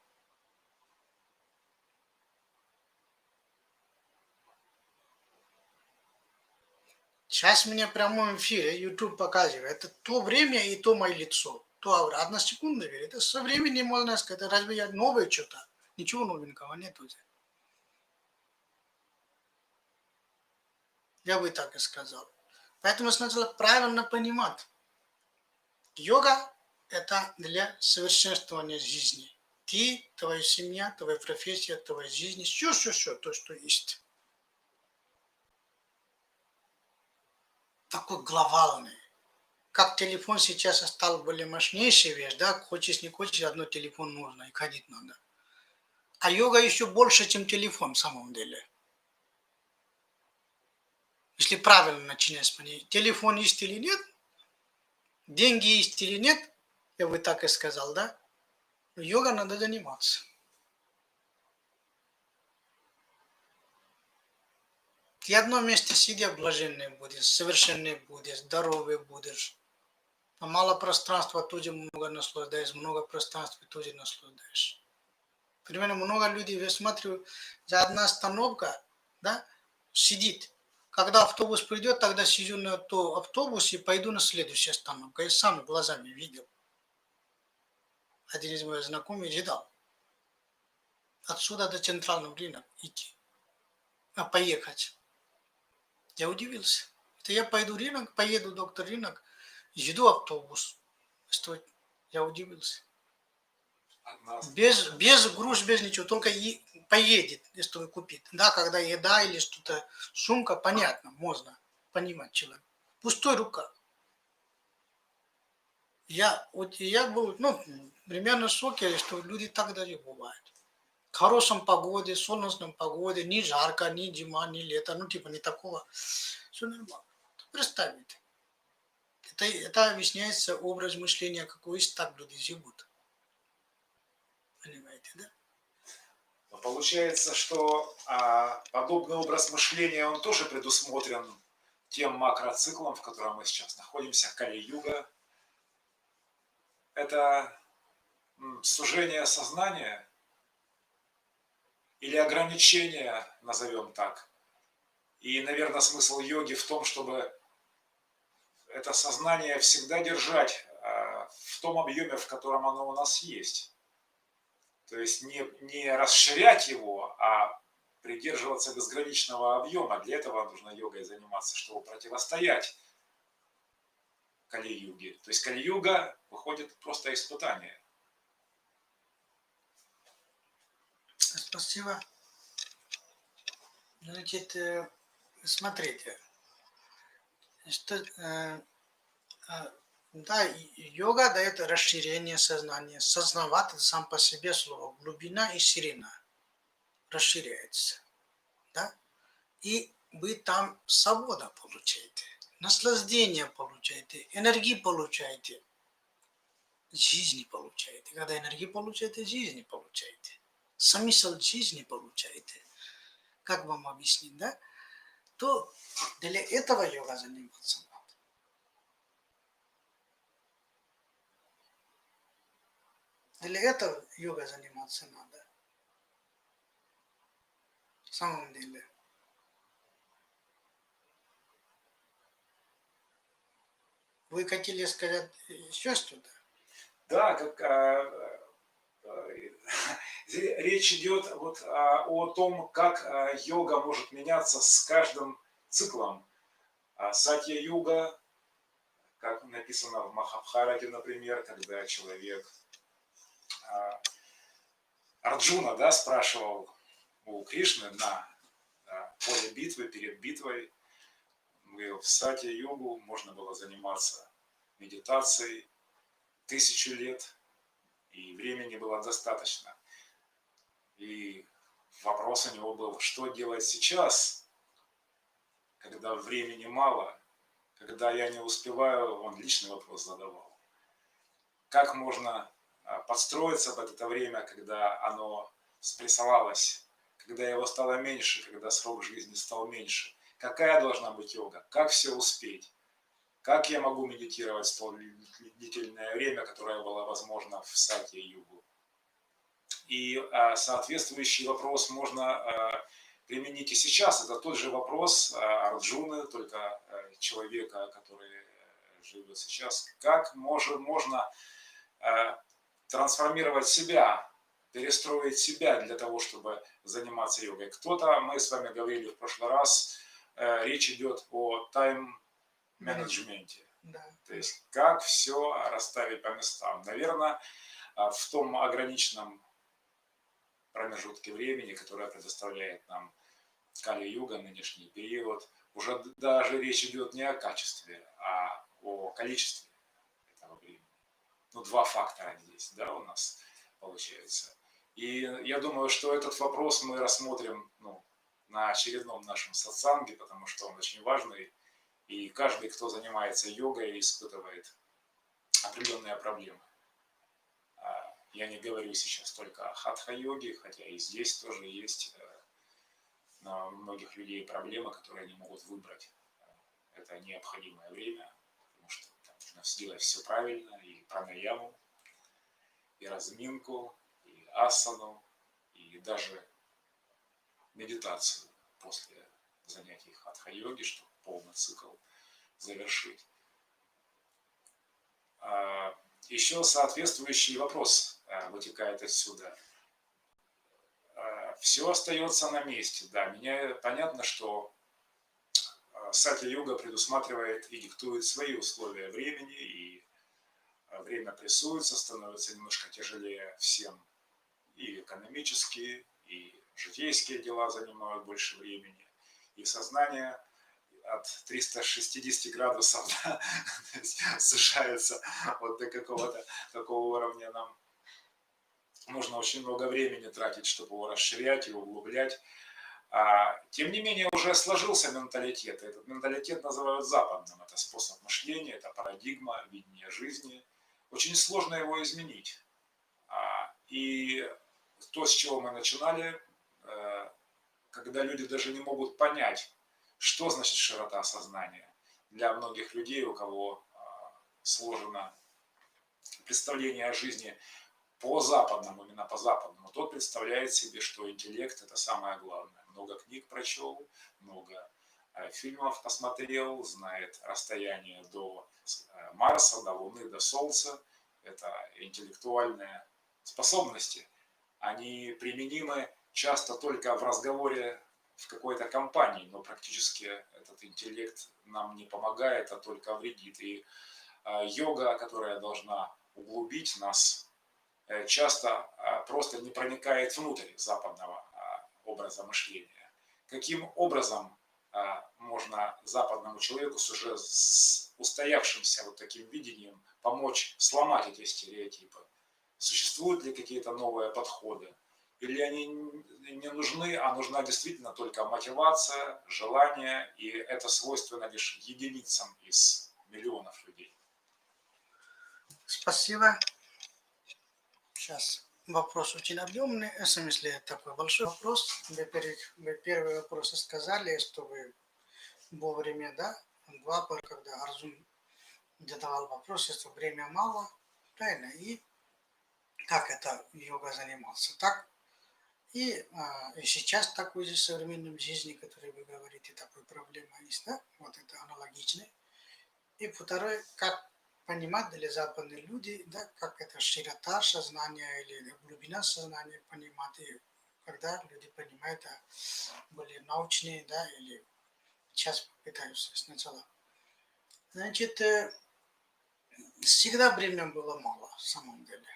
Сейчас меня в прямом эфире YouTube показывает. Это то время и то мое лицо. То аура. Одна секунда, говорит. Это со временем можно сказать. Это разве я новое что-то? Ничего новенького нет уже. Я бы так и сказал. Поэтому сначала правильно понимать. Йога – это для совершенствования жизни. Ты, твоя семья, твоя профессия, твоя жизнь, все, то, что есть. Такой глобальный. Как телефон сейчас стал более мощнейшей вещь, да, хочешь не хочешь, одно телефон нужно, и ходить надо. А йога еще больше, чем телефон в самом деле. Если правильно начинать смотреть, телефон есть или нет, деньги есть или нет, я бы так и сказал, да, но йога надо заниматься. Ты в одном месте сидя блаженный будешь, совершенный будешь, здоровый будешь. А мало пространства тоже много наслаждаешь, много пространства тоже наслаждаешь. Примерно много людей, я смотрю, за одна остановка, да, сидит. Когда автобус придет, тогда сижу на то автобусе и пойду на следующую остановку. Я сам глазами видел. один из моих знакомых ждал. Отсюда до центрального рынка идти. Поехать. Я удивился. Это я пойду рынок, поеду доктор рынок, жду автобус. Стой. Я удивился. Без груз, без ничего, только и поедет, если купит. Да, когда еда или что-то, сумка, понятно, можно понимать человек. Пустой рука. Я был, примерно в шоке, что люди так даже бывают. В хорошем погоде, солнечном погоде, ни жарко, ни зима, ни лето, не такого. Все нормально. Представьте. Это объясняется образ мышления, какой есть, так люди живут. Понимаете, да?
Но получается, что подобный образ мышления, он тоже предусмотрен тем макроциклом, в котором мы сейчас находимся, Кали-юга. Это сужение сознания или ограничение, назовем так. И, наверное, смысл йоги в том, чтобы это сознание всегда держать в том объеме, в котором оно у нас есть. То есть не расширять его, а придерживаться безграничного объема. Для этого нужно йогой заниматься, чтобы противостоять Кали-юге. То есть Кали-юга выходит просто испытание.
Спасибо. Значит, смотрите, что, да, йога дает расширение сознания. Сознавать это сам по себе слово. Глубина и ширина расширяется. Да? И вы там свободу получаете, наслаждение получаете, энергию получаете, жизни получаете. Когда энергию получаете, жизни получаете. Смысл жизни получаете. Как вам объяснить, да? То для этого йога заниматься надо. Для этого йога заниматься надо. В самом деле. Вы хотели сказать еще что-то?
Да, речь идет вот о том, как йога может меняться с каждым циклом. Сатья-юга, как написано в Махабхарате, например, когда человек Арджуна, да, спрашивал у Кришны на поле битвы, перед битвой, говорил, в сатья-югу можно было заниматься медитацией 1000 лет, и времени было достаточно. И вопрос у него был, что делать сейчас, когда времени мало, когда я не успеваю, он личный вопрос задавал. Как можно подстроиться под это время, когда оно спрессовалось, когда его стало меньше, когда срок жизни стал меньше? Какая должна быть йога? Как все успеть? Как я могу медитировать столь длительное время, которое было возможно в сатья-югу? И соответствующий вопрос можно применить и сейчас. Это тот же вопрос Арджуны, только человека, который живет сейчас. Как можно трансформировать себя, перестроить себя для того, чтобы заниматься йогой? Кто-то, мы с вами говорили в прошлый раз, речь идет о тайм-менеджменте.
Да.
То есть как все расставить по местам. Наверное, в том ограниченном промежутке времени, которое предоставляет нам Кали-юга, нынешний период, уже даже речь идет не о качестве, а о количестве этого времени. Два фактора здесь, да, у нас получается. И я думаю, что этот вопрос мы рассмотрим на очередном нашем сатсанге, потому что он очень важный. И каждый, кто занимается йогой, испытывает определенные проблемы. Я не говорю сейчас только о хатха-йоге, хотя и здесь тоже есть у многих людей проблемы, которые не могут выбрать. Это необходимое время, потому что там нужно сделать все правильно, и пранаяму, и разминку, и асану, и даже медитацию после занятий хатха-йоги, чтобы полный цикл завершить. Еще соответствующий вопрос вытекает отсюда. Все остается на месте. Да, понятно, что сатья-йога предусматривает и диктует свои условия времени, и время прессуется, становится немножко тяжелее всем, и экономические, и житейские дела занимают больше времени, и сознание от 360 градусов да, сужается вот до какого-то такого уровня. Нам нужно очень много времени тратить, чтобы его расширять и углублять. Тем не менее, уже сложился менталитет. Этот менталитет называют западным. Это способ мышления, это парадигма, видение жизни. Очень сложно его изменить. И то, с чего мы начинали, когда люди даже не могут понять, что значит широта сознания. Для многих людей, у кого сложено представление о жизни по-западному, именно по-западному, тот представляет себе, что интеллект – это самое главное. Много книг прочел, много фильмов посмотрел, знает расстояние до Марса, до Луны, до Солнца. Это интеллектуальные способности. Они применимы часто только в разговоре в какой-то компании, но практически этот интеллект нам не помогает, а только вредит. И йога, которая должна углубить нас, часто просто не проникает внутрь западного образа мышления. Каким образом можно западному человеку с уже устоявшимся вот таким видением помочь сломать эти стереотипы? Существуют ли какие-то новые подходы? Или они не нужны, а нужна действительно только мотивация, желание, и это свойственно лишь единицам из миллионов людей?
Спасибо. Сейчас вопрос очень объемный, в смысле такой большой вопрос. Вы первый вопрос сказали, что вы вовремя, да, два, когда Арджун задавал вопрос, что время мало, правильно, и как это йога занимался, так? И сейчас такой же современной жизни, который вы говорите, такой проблема есть, да? Вот это аналогично. И второе, как понимать для западных людей, да, как это широта сознания или глубина сознания понимать, и когда люди понимают более научные, да, или сейчас пытаюсь сначала. Значит, всегда время было мало, в самом деле.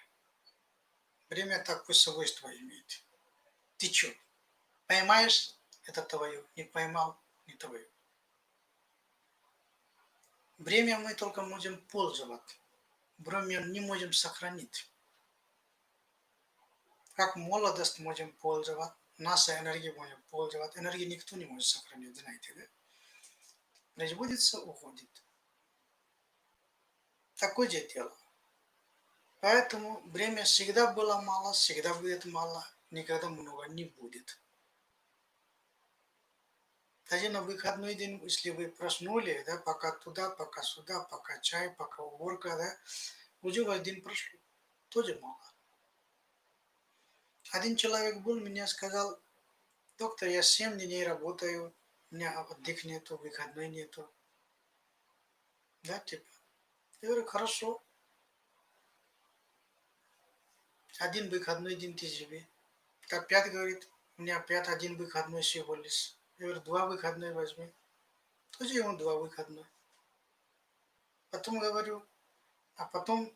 Время такое свойство имеет. Ты что, поймаешь, это твое, не поймал, не твое. Время мы только можем пользоваться, время не можем сохранить. Как молодость можем пользоваться, наша энергия можем пользоваться, энергию никто не может сохранить, знаете, да? Производится, уходит. Такое же дело. Поэтому время всегда было мало, всегда будет мало, никогда много не будет. Даже на выходной день, если вы проснули, да, пока туда, пока сюда, пока чай, пока уборка, да, уже ваш день прошел. Тоже мало. Один человек был, мне сказал, доктор, я 7 дней работаю, у меня отдых нету, выходной нету. Да, типа. Я говорю, хорошо. Один выходной день ты живи. Опять говорит, у меня опять один выходной всего лишь. Я говорю, 2 выходной возьми. Тоже ему 2 выходной. Потом говорю, а потом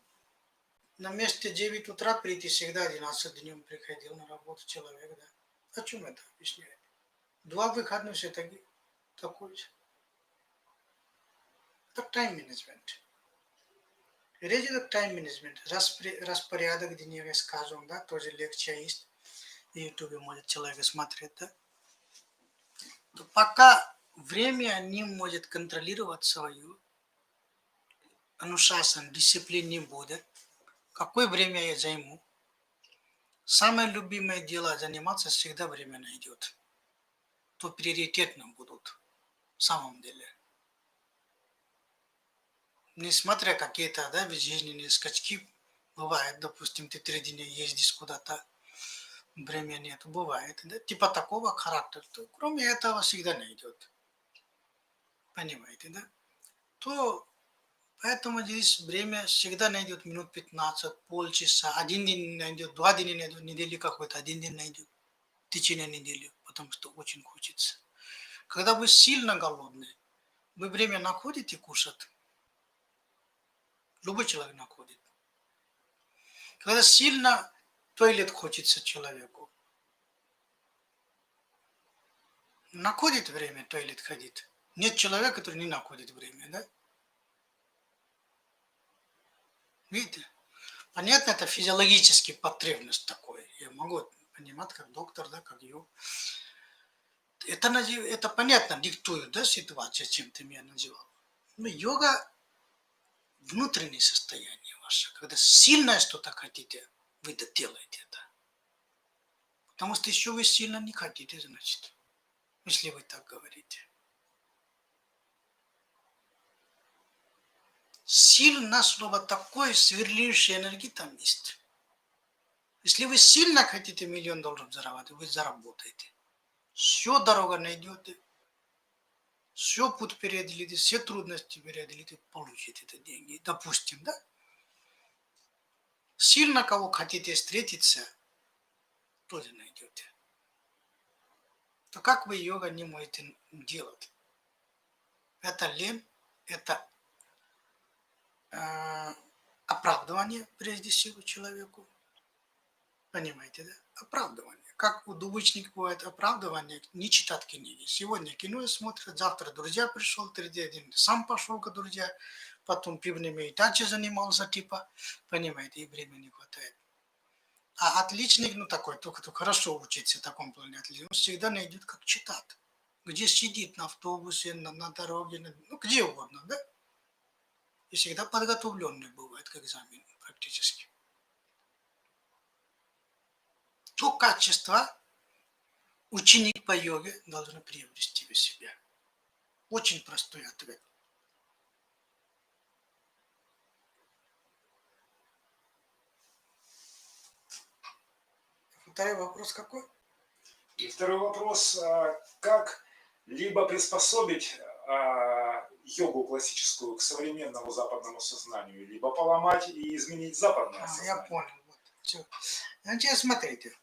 на месте 9 утра прийти всегда 11 днем приходил на работу человек, да. О чем это объясняет? 2 выходных все-таки такой же. Это тайм-менеджмент. Речь идет тайм-менеджмент. Распорядок денег, скажем, да, тоже лекция есть. На ютубе может человек смотреть, да. То пока время не может контролировать свою, анушасан, дисциплин не будет, какое время я займу? Самое любимое дело заниматься всегда время найдет. То приоритетно будут, в самом деле. Несмотря какие-то, да, жизненные скачки, бывает, допустим, ты 3 дня ездишь куда-то, времени нет, бывает, да, типа такого характера, то кроме этого всегда найдет. Понимаете, да? То Поэтому здесь время всегда найдет минут 15, полчаса. Один день найдет, 2 дня найдет, недели какой-то, один день найдет. В течение недели, потому что очень хочется. Когда вы сильно голодны, вы время находите кушать. Любой человек находит. Когда сильно в туалет хочется человеку, находит время в туалет ходить. Нет человека, который не находит время, да? Видите? Понятно, это физиологический потребность такой. Я могу понимать, как доктор, да, как йог. Это понятно, диктует, да, ситуация, чем ты меня называл. Но йога внутреннее состояние ваше. Когда сильно что-то хотите, вы это делаете это. Потому что еще вы сильно не хотите, значит, если вы так говорите. Сильно слово такое, сверлившая энергия там есть. Если вы сильно хотите $1 000 000 зарабатывать, вы заработаете. Все дорога найдете, все путь преодолите, все трудности преодолите, получите эти деньги. Допустим, да? Сильно кого хотите встретиться, тоже найдете. То как вы йога не можете делать? Это лень, это оправдывание прежде всего человеку. Понимаете, да? Оправдывание. Как у двуличников бывает оправдывание, не читать книги. Сегодня кино смотрят, завтра друзья пришел, третий день сам пошел к друзьям, потом пивными и дальше занимался, типа, понимаете, и времени не хватает. А отличник, ну такой, только кто хорошо учится в таком плане отличник, он всегда найдет, как читать. Где сидит, на автобусе, на дороге, ну где угодно, да? И всегда подготовленный бывает к экзамену практически. То качество ученик по йоге должен приобрести в себя. Очень простой ответ. Второй вопрос какой?
И второй вопрос, как либо приспособить йогу классическую к современному западному сознанию, либо поломать и изменить западное сознание.
Я понял. Вот. Все. Значит, смотрите.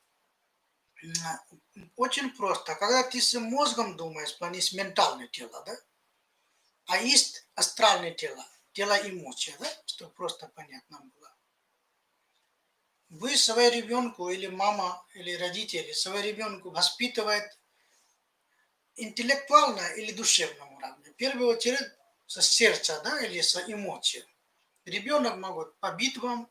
Очень просто. Когда ты с мозгом думаешь, план есть ментальное тело, да? А есть астральное тело, тело эмоций, да? Чтобы просто понятно было. Вы своему ребенку или мама, или родители своего ребенку воспитывают интеллектуально или душевном уровне. В первую очередь со сердца, да, или с эмоций. Ребенок может побить вам,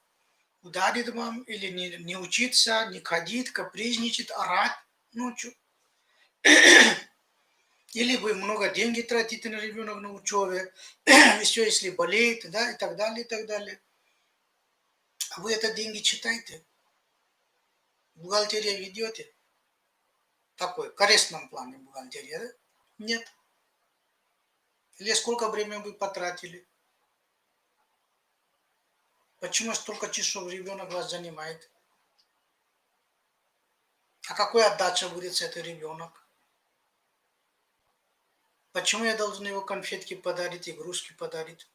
ударить вам, или не учиться, не ходить, капризничать, орать ночью. Или вы много денег тратите на ребенка на учебе, еще если болеет, да, и так далее, и так далее. А вы это деньги читаете? Бухгалтерия ведете? Такой, в корыстном плане бухгалтерия, да? Нет. Или сколько времени вы потратили? Почему столько часов ребенок вас занимает? А какой отдача будет с этой ребенок? Почему я должен его конфетки подарить, игрушки подарить?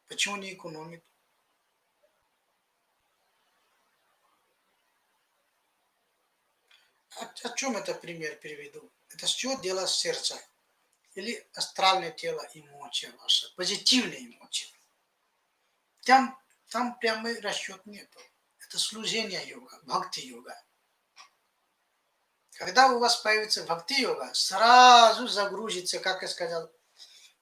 Почему не экономит? О чем это пример приведу? Это все дело сердца. Или астральное тело, эмоция ваша, позитивные эмоции. Там прямой расчет нету. Это служение йога, бхакти-йога. Когда у вас появится бхакти-йога, сразу загрузится, как я сказал,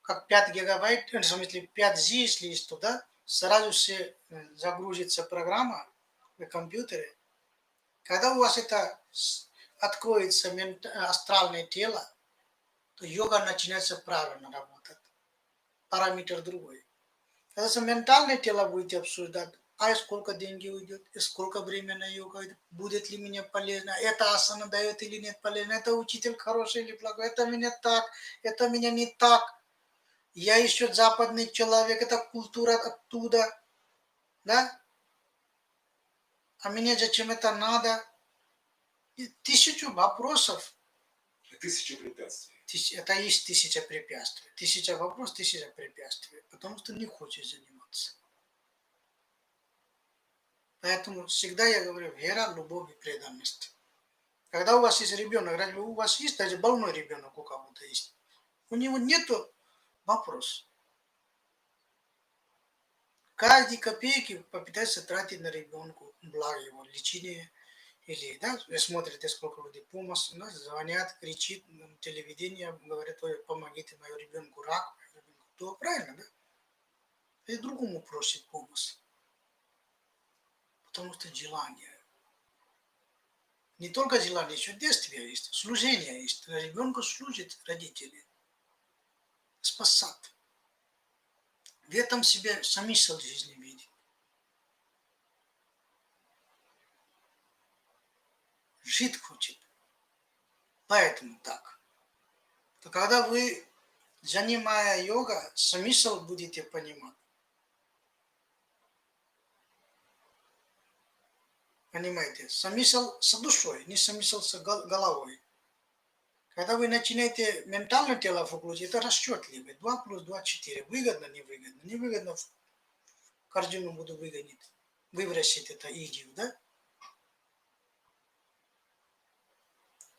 как 5 гигабайт, в смысле 5Z, если есть туда, сразу все загрузится программа в компьютере. Когда у вас это откроется астральное тело, то йога начинается правильно работать. Параметр другой. Когда ментальное тело будете обсуждать, а сколько денег уйдет, и сколько времени на йога, будет ли мне полезно, это асана дает или нет полезно, это учитель хороший или плохой, это меня так, это меня не так. Я еще западный человек, это культура оттуда, да? А мне зачем это надо? И 1000 вопросов.
И 1000 препятствий.
Это есть 1000 препятствий. 1000 вопросов, 1000 препятствий. Потому что не хочешь заниматься. Поэтому всегда я говорю, вера, любовь и преданность. Когда у вас есть ребенок, разве у вас есть даже больной ребенок у кого-то есть? У него нету вопроса. Каждой копейки попытается тратить на ребенка, благо его лечение. Или, да, вы смотрите, сколько людей помощь, да, звонят, кричит, на телевидение, говорят, ой, помогите моему ребенку, рак, моему ребенку. То правильно, да? И другому просит помощь. Потому что желание. Не только желание, еще действие есть, служение есть. Ребенку служит родители. Спасать. В этом себе смысл жизни видит. Жить хочет. Поэтому так. То когда вы, занимая йога, смысл будете понимать. Понимаете? Смысл с душой, не смысл с головой. Когда вы начинаете ментальное тело включить, это расчетливо. 2 плюс 2 4. Выгодно, невыгодно. Невыгодно в корзину буду выгонить. Выбросить это идею, да?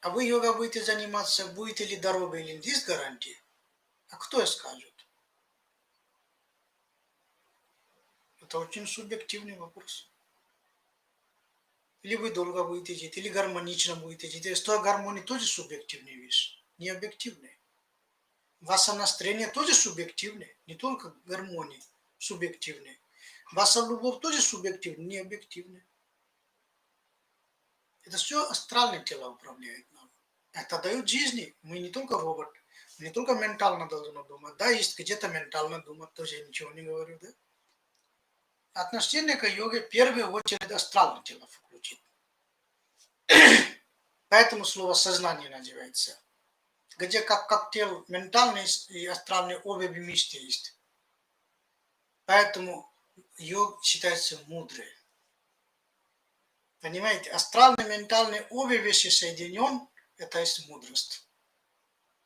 А вы йога будете заниматься, будете ли здоровы или нет, есть гарантия? А кто скажет? Это очень субъективный вопрос. Или вы долго будете жить, или гармонично будете жить. Что гармония тоже субъективная вещь, не объективная. Ваше настроение тоже субъективное, не только гармония субъективная. Ваша любовь тоже субъективная, не объективная. Это все астральное тело управляет нам. Это дает жизни. Мы не только робот, мы не только ментально должны думать. Да, есть где-то ментально думать, тоже я ничего не говорю, да? Отношение к йоге в первую очередь астральное тело включит. Поэтому слово сознание называется. Где как коктейль ментальный и астральный обе вместе есть. Поэтому йог считается мудрой. Понимаете, астральный, ментальный, обе вещи соединен, это есть мудрость.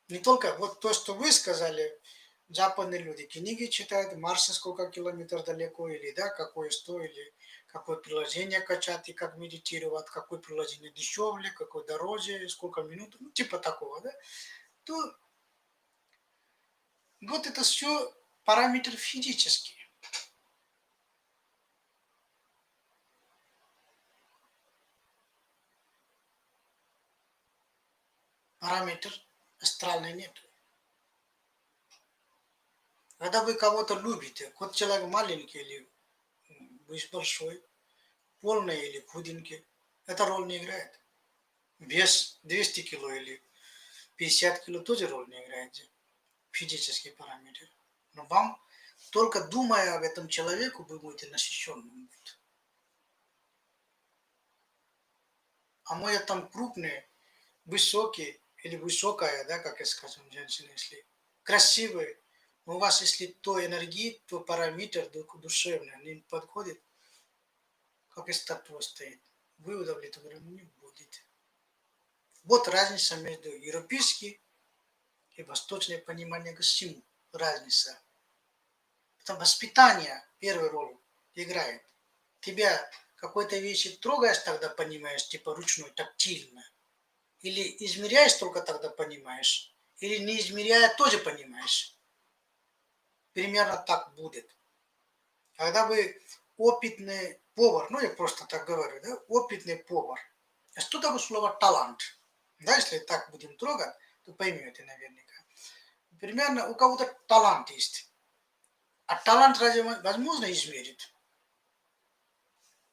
Не только вот то, что вы сказали, западные люди книги читают, Марса сколько километров далеко, или да, какое что, или какое приложение качать, и как медитировать, какое приложение дешевле, какое дороже, сколько минут, ну, типа такого, да, то вот это все параметры физические. Параметр астральный нет. Когда вы кого-то любите, хоть человек маленький или большой, полный или худенький, эта роль не играет. Вес 200 кило или 50 кило тоже роль не играет. Физический параметр. Но вам, только думая об этом человеку, вы будете насыщенным. А мой там крупный, высокий или высокая, да, как я скажу, женщина, если красивый, но у вас, если то энергии, то параметр душевный не подходит, как и статуя стоит, вы удовлетворены не будете. Вот разница между европейским и восточным пониманием к всему. Разница. Потому воспитание первую роль играет. Тебя какой-то вещи трогаешь, тогда понимаешь, типа ручной, тактильно. Или измеряешь, только тогда понимаешь. Или не измеряя, тоже понимаешь. Примерно так будет. Когда вы опытный повар, ну я просто так говорю, да, опытный повар. А что такое слово талант? Да, если так будем трогать, то поймете наверняка. Примерно у кого-то талант есть. А талант разве возможно измерить?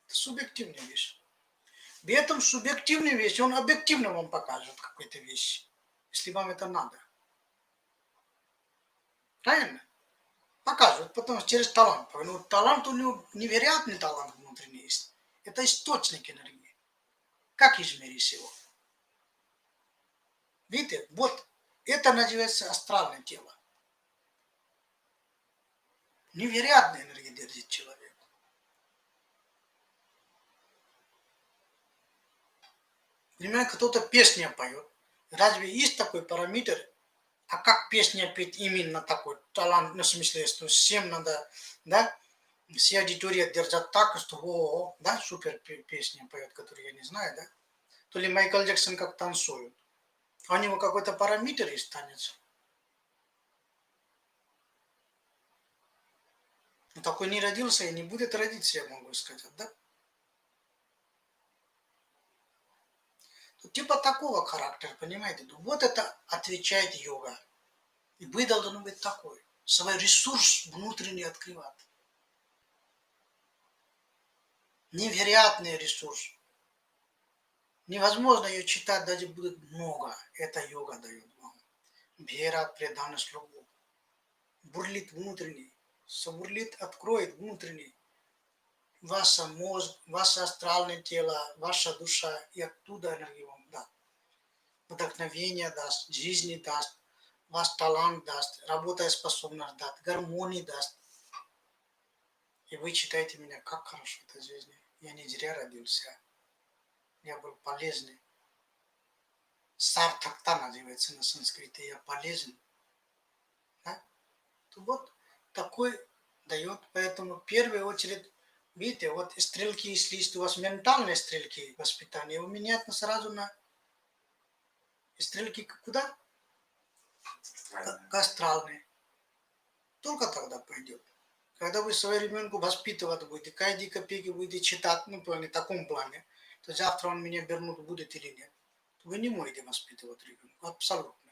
Это субъективная вещь. При этом субъективная вещь, он объективно вам покажет какую-то вещь, если вам это надо. Правильно? Покажет, потому что через талант. Ну, талант у него невероятный талант внутренний есть. Это источник энергии. Как измерить его? Видите, вот это называется астральное тело. Невероятная энергия держит человек. Например, кто-то песню поет. Разве есть такой параметр А как песня петь именно такой талант, ну, в смысле, что всем надо, да, все аудитории держат так, что о, да, супер песня поет, которую я не знаю, да. То ли Майкл Джексон как танцует. А у него какой-то параметр есть танец. Ну, такой не родился и не будет родиться, я могу сказать, да. Ну, типа такого характера, понимаете? Ну, вот это отвечает йога. И вы должны быть такой. Свой ресурс внутренний открывать. Невероятный ресурс. Невозможно ее читать, даже будет много. Это йога дает вам. Вера, преданность, любовь. Бурлит внутренний. Собурлит, откроет внутренний. Ваша мозг, ваше астральное тело, ваша душа. И оттуда энергию вам даст. Вдохновение даст, жизни даст, ваш талант даст, работоспособность даст, гармонии даст. И вы читаете меня, как хорошо эта жизнь. Я не зря родился. Я был полезный. Сартакта называется на санскрите. Я полезен. Да? То вот такой дает. Поэтому в первую очередь, видите, вот стрелки, если есть у вас ментальные стрелки воспитания, у меня это сразу на стрелки куда? К астральные. Только тогда пойдет. Когда вы своего ребенка воспитывать будете, каждой копейки будете читать, ну, в таком плане, то завтра он меня вернут будет или нет. Вы не можете воспитывать ребенка, абсолютно.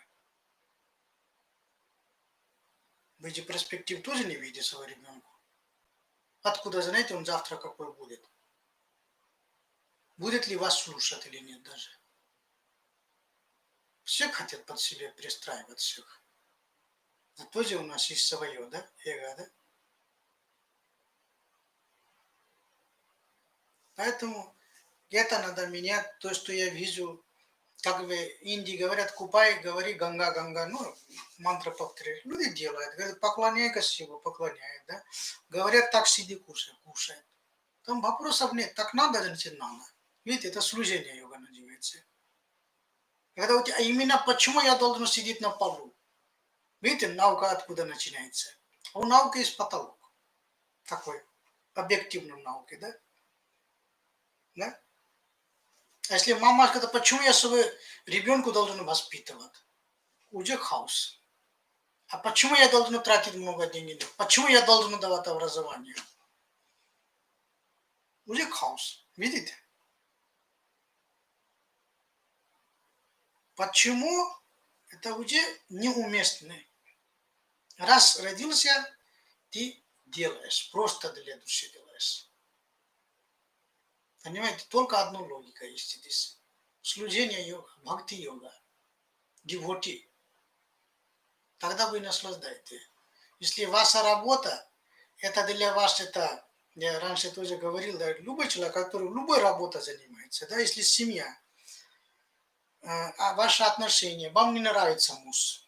Вы же перспектив тоже не видите своего ребенка. Откуда знаете, он завтра какой будет? Будет ли вас слушать или нет даже? Все хотят под себя перестраивать всех. Зато же у нас есть свое, да, эго, да? Поэтому это надо менять, то, что я вижу, как в Индии говорят, купай, говори ганга, ганга, ну, мантра повторяют. Люди делают, говорят, поклоняй Шиву, поклоняют, да. Говорят, так сиди, кушай, кушай. Там вопросов нет, так надо, значит надо. Видите, это служение йога называется. Когда у тебя, именно почему я должен сидеть на полу? Видите, наука откуда начинается? У науки есть потолок. Такой, объективной науки, да? Да? А если мама говорит, почему я свою ребенку должен воспитывать? Уже хаос. А почему я должен тратить много денег? Почему я должен давать образование? Уже хаос. Видите? Почему? Это уже неуместно. Раз родился, ты делаешь. Просто для души делаешь. Понимаете? Только одна логика есть здесь. Служение йога, бхакти йога, девоти. Тогда вы наслаждаетесь. Если ваша работа, это для вас, это, я раньше тоже говорил, да, любой человек, который любой работой занимается, да, если семья, а ваши отношения, вам не нравится муж,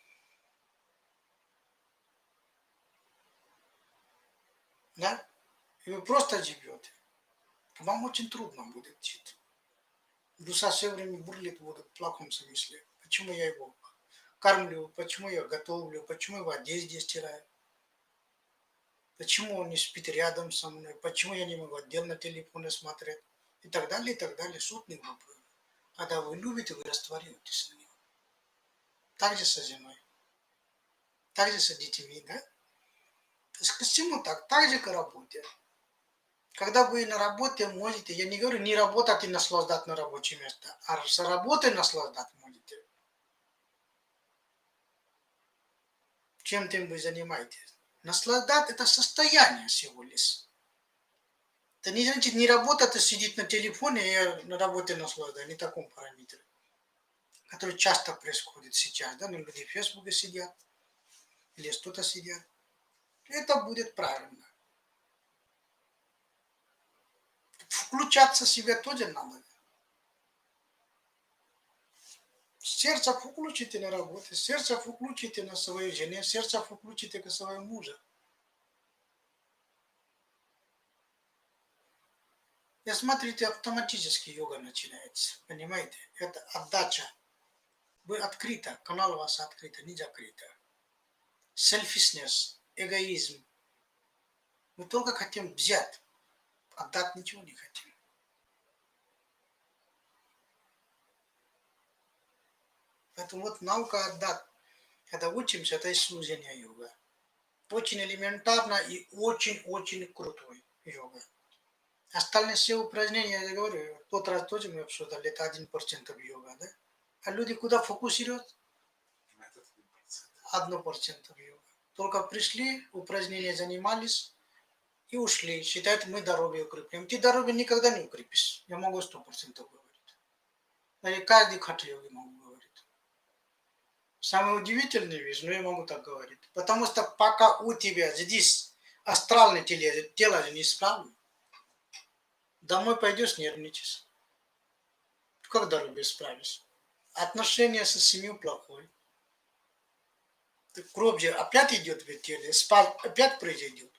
да, и вы просто живете, вам очень трудно будет жить. Душа все время бурлит будет в плохом смысле. Почему я его кормлю, почему я готовлю, почему его одежде стираю, почему он не спит рядом со мной, почему я не могу отдельно телефоны смотреть и так далее, и так далее. Сотни вопросов. Когда вы любите, вы растворяетесь на него. Так же со женой, так же с детьми, да? То есть к чему так? Так же к работе. Когда вы на работе можете, я не говорю не работать и наслаждать на рабочем месте, а с работой наслаждать можете. Чем тем вы занимаетесь? Наслаждать это состояние всего лишь. Это не значит не работать, а сидеть на телефоне и на работе наслаждать, не таком параметре. Который часто происходит сейчас, да, люди в Фейсбуке сидят, или что-то сидят. Это будет правильно. Включаться в себя тоже надо. Сердце включите на работу, сердце включите на свою жену, сердце включите к своему мужу. И смотрите, автоматически йога начинается. Понимаете? Это отдача. Вы открыто, канал у вас открыто, не закрыто. Selfishness, эгоизм. Мы только хотим взять, отдать ничего не хотим. Поэтому вот наука отдать, когда учимся, это и служение йога. Очень элементарно и очень-очень крутой йога. Остальные все упражнения, я говорю, в тот раз тоже мы обсуждали, это 1% йога, да? А люди куда фокусируют?
Этот
1% йога. Только пришли, упражнения занимались и ушли. Считают, мы здоровье укрепляем. Ты здоровье никогда не укрепишь. Я могу 100% говорить. Да и каждый хатха-йоги могу говорить. Самая удивительная вещь, но я могу так говорить. Потому что пока у тебя здесь астральное тело не исправлено, домой пойдешь, нервничаешь. Как здоровье исправишь? Отношения со семьей плохое. Кровь же опять идет в теле, спад опять произойдет.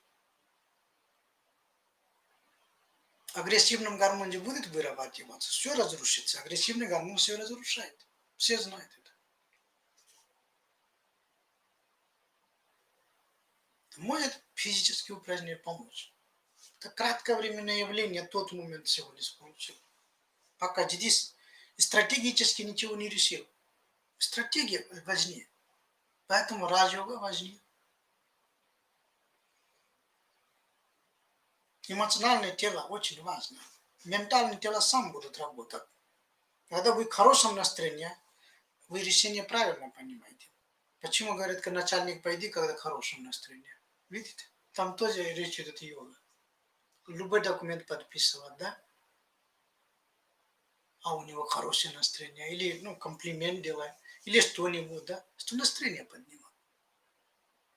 Агрессивным гормон не будет вырабатываться, все разрушится. Агрессивный гормон все разрушает. Все знают это. Может физические упражнения помочь. Это кратковременное явление, тот момент всего лишь получил. Пока здесь стратегически ничего не решил. Стратегия важнее. Поэтому раджога важнее. Эмоциональное тело очень важно. Ментальное тело сам будет работать. Когда вы в хорошем настроении, вы решение правильно понимаете. Почему говорят, когда начальник пойди, когда в хорошем настроении? Видите? Там тоже речь идет о йога. Любой документ подписывать, да? А у него хорошее настроение. Или комплимент делает. Или что-нибудь, да? Что настроение поднимает.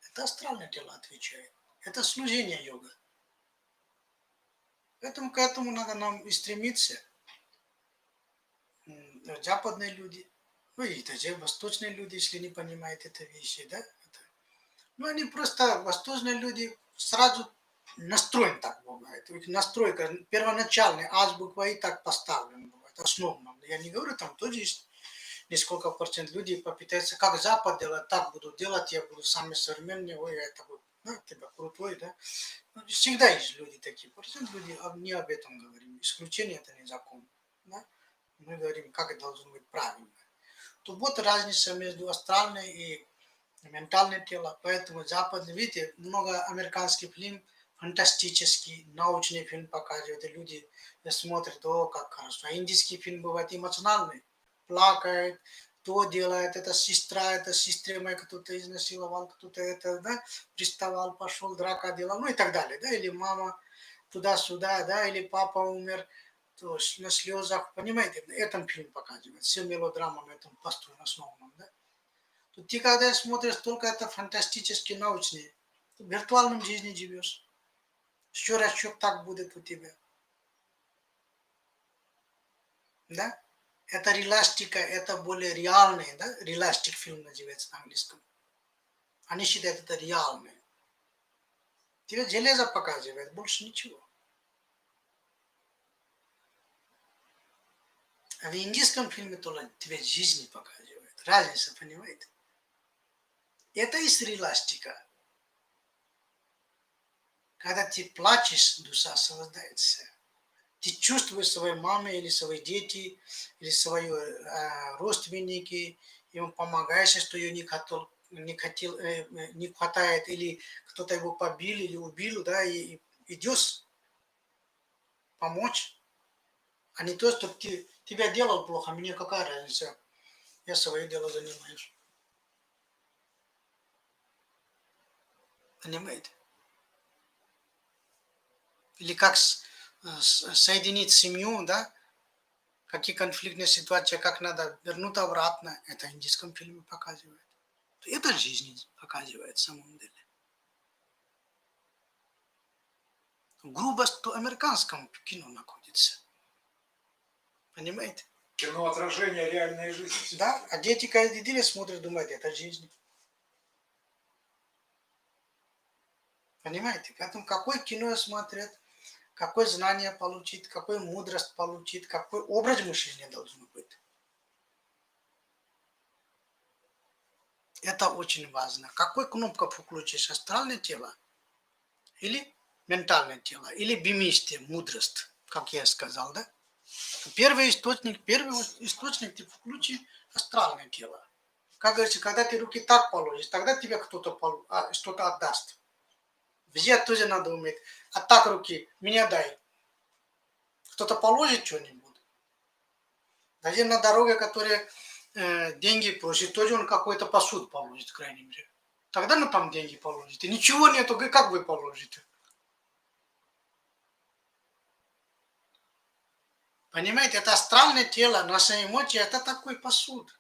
Это астральное тело отвечает. Это служение йога. Поэтому к этому надо нам и стремиться. Западные люди, и даже восточные люди, если не понимают это вещи, да? Они просто, восточные люди, сразу настроен так бывает. Настройка первоначальная, азбука и так поставлена бывает, основном. Я не говорю, там тоже есть несколько процент людей попытаются, как Запад делает, так буду делать, я буду самый современный, ой, это будет, тебя крутой, да. Всегда есть люди такие, процент людей, не об этом говорим. Исключение это не закон. Да? Мы говорим, как это должно быть правильно. То вот разница между астральной и ментальное тело. Поэтому западный, видите, много американских фильмов, фантастический, научный фильм показывают, и люди смотрят, о, как хорошо. А индийский фильм бывает эмоциональный, плакает, то делает, это сестра, это сестре моей кто-то изнасиловал, кто-то это, да, приставал, пошел, драка делал, и так далее, да, или мама туда-сюда, да, или папа умер, то на слезах, понимаете, этом фильм показывает, все мелодрама на этом построен основном, да. То ты когда смотришь только это фантастически научные, ты в виртуальном жизни живешь. Еще расчет так будет у тебя. Да? Это реластика, это более реальный, да? Реластик фильм называется на английском. Они считают это реальным. Тебе железо показывает, больше ничего. А в индийском фильме только тебе жизнь показывает. Разница, понимаете? Это и реластика. Когда ты плачешь, душа освобождается. Ты чувствуешь своей маме или свои дети, или свои родственники, ему помогаешь, что ее не хватает, или кто-то его побил или убил, да, и идешь помочь, а не то, что тебя делал плохо, мне какая разница, я свое дело занимаюсь. Понимаете? Или как соединить семью, да, какие конфликтные ситуации, как надо вернуть обратно, это в индийском фильме показывает. Это жизнь показывает в самом деле. Грубость в американском кино находится. Понимаете?
Кино отражение реальной жизни.
Да, а дети каждый день смотрят, думают, это жизнь. Понимаете? Поэтому какое кино смотрят, какое знание получить, какую мудрость получить, какой образ мышления должен быть. Это очень важно. Какой кнопку включишь? Астральное тело или ментальное тело? Или бимистия, мудрость, как я сказал, да? Первый источник ты включи астральное тело. Как говорится, когда ты руки так положишь, тогда тебе кто-то что-то отдаст. Взять тоже надо уметь. А так руки, меня дай. Кто-то положит что-нибудь. Даже на дороге, которые деньги просит, тоже он какой-то посуд положит, в крайней мере. Тогда ну там деньги положите. Ничего нету, как вы положите? Понимаете, это астральное тело, наши эмоции, это такой посуд.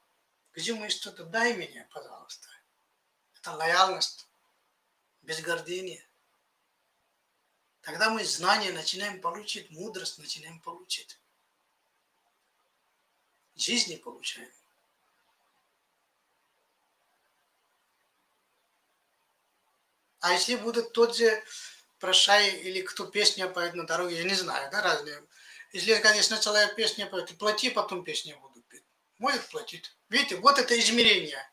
Где мы что-то, дай мне, пожалуйста. Это лояльность, без гордыни. Тогда мы знания начинаем получить, мудрость начинаем получить. Жизни получаем. А если будет тот же прощай или кто песня поет на дороге, я не знаю, да, разные. Если, конечно, сначала песня поет, ты плати, потом песню буду петь. Может платить. Видите, вот это измерение.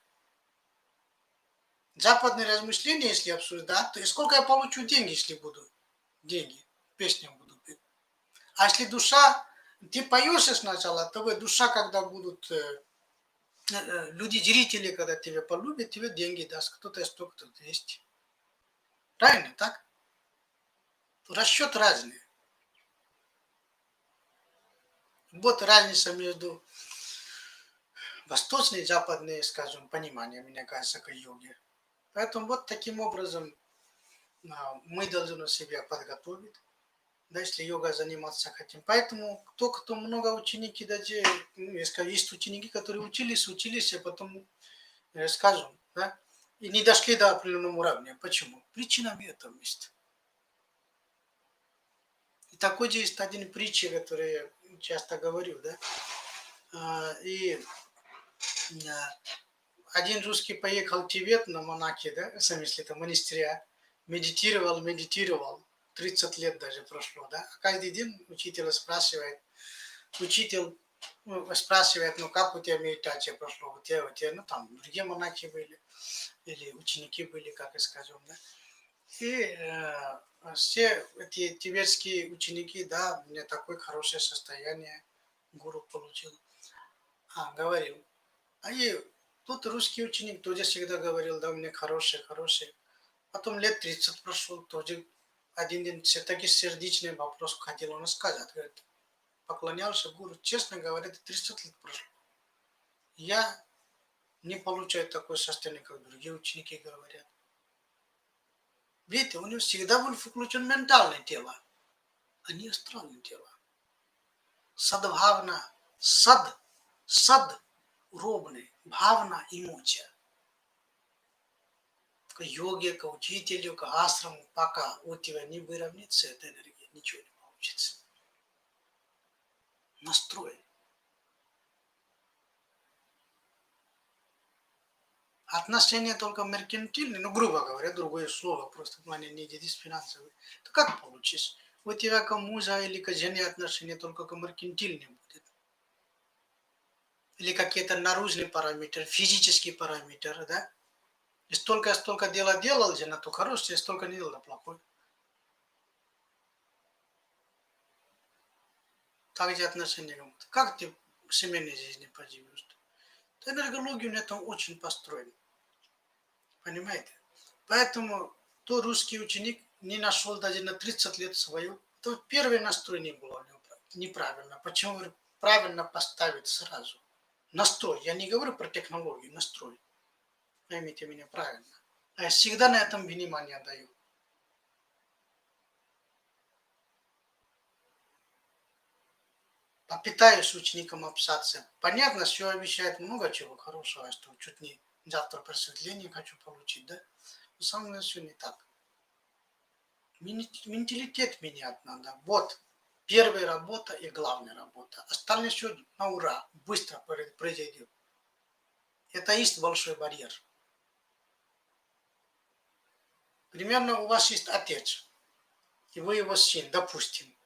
Западные размышления, если обсуждать, то и сколько я получу деньги, если буду деньги, песню буду петь. А если душа, ты поешь сначала, то вы душа, когда будут люди, зрители, когда тебя полюбят, тебе деньги даст. Кто-то 100, кто-то 200. Правильно, так? Расчет разный. Вот разница между восточной и западной, скажем, пониманием, мне кажется, к йоге. Поэтому вот таким образом мы должны себя подготовить, да, если йога заниматься хотим. Поэтому кто много ученики, даже, ну, я скажу, есть ученики, которые учились, а потом, скажем, да, и не дошли до определенного уровня. Почему? Причина в этом есть. И такой же есть один притча, который я часто говорю, да, и один русский поехал в Тибет на монахи, да, в смысле, там, монастыря, медитировал, 30 лет даже прошло, да, а каждый день учитель спрашивает, ну, как у тебя медитация прошла, у тебя, ну, там, другие монахи были, или ученики были, как и скажем, да, и все эти тибетские ученики, да, у меня такое хорошее состояние, гуру получил, говорил, и тут русский ученик тоже всегда говорил, да, у меня хороший. Потом лет 30 прошел, тоже один день все-таки сердечный вопрос хотел он сказать. Говорит, поклонялся гуру. Честно говоря, 30 лет прошло. Я не получаю такое состояние, как другие ученики говорят. Видите, у него всегда был включен ментальное тело, а не астральное тело. Садбхавна, сад, ровный, бхавна, эмоция. К йоге, к учителю, к асраму, пока у тебя не выровняется эта энергия, ничего не получится. Настрой. Отношения только меркантильные, ну, грубо говоря, другое слово, просто в плане не здесь финансовые. То как получишь? У тебя к мужа или к жене отношения только к меркантильным будет. Или какие-то наружные параметры, физические параметры, да? И столько дела делал жена, то хорошее, столько не делал, плохое. Так же отношения к кому-то. Как ты в семейной жизни поживешь? Энергология на этом очень построена. Понимаете? Поэтому то русский ученик не нашел даже на 30 лет свою, то первое настроение было неправильно. Почему правильно поставить сразу? Настрой. Я не говорю про технологию, настрой. Поймите меня правильно. А я всегда на этом внимание даю. Попытаюсь ученикам общаться. Понятно, все обещает много чего хорошего, что чуть не завтра просветление хочу получить, да? Но самое все не так. Менталитет менять надо. Вот первая работа и главная работа. Остальное все на ура, быстро произойдет. Это есть большой барьер. Примерно у вас есть отец, и вы его сын, допустим.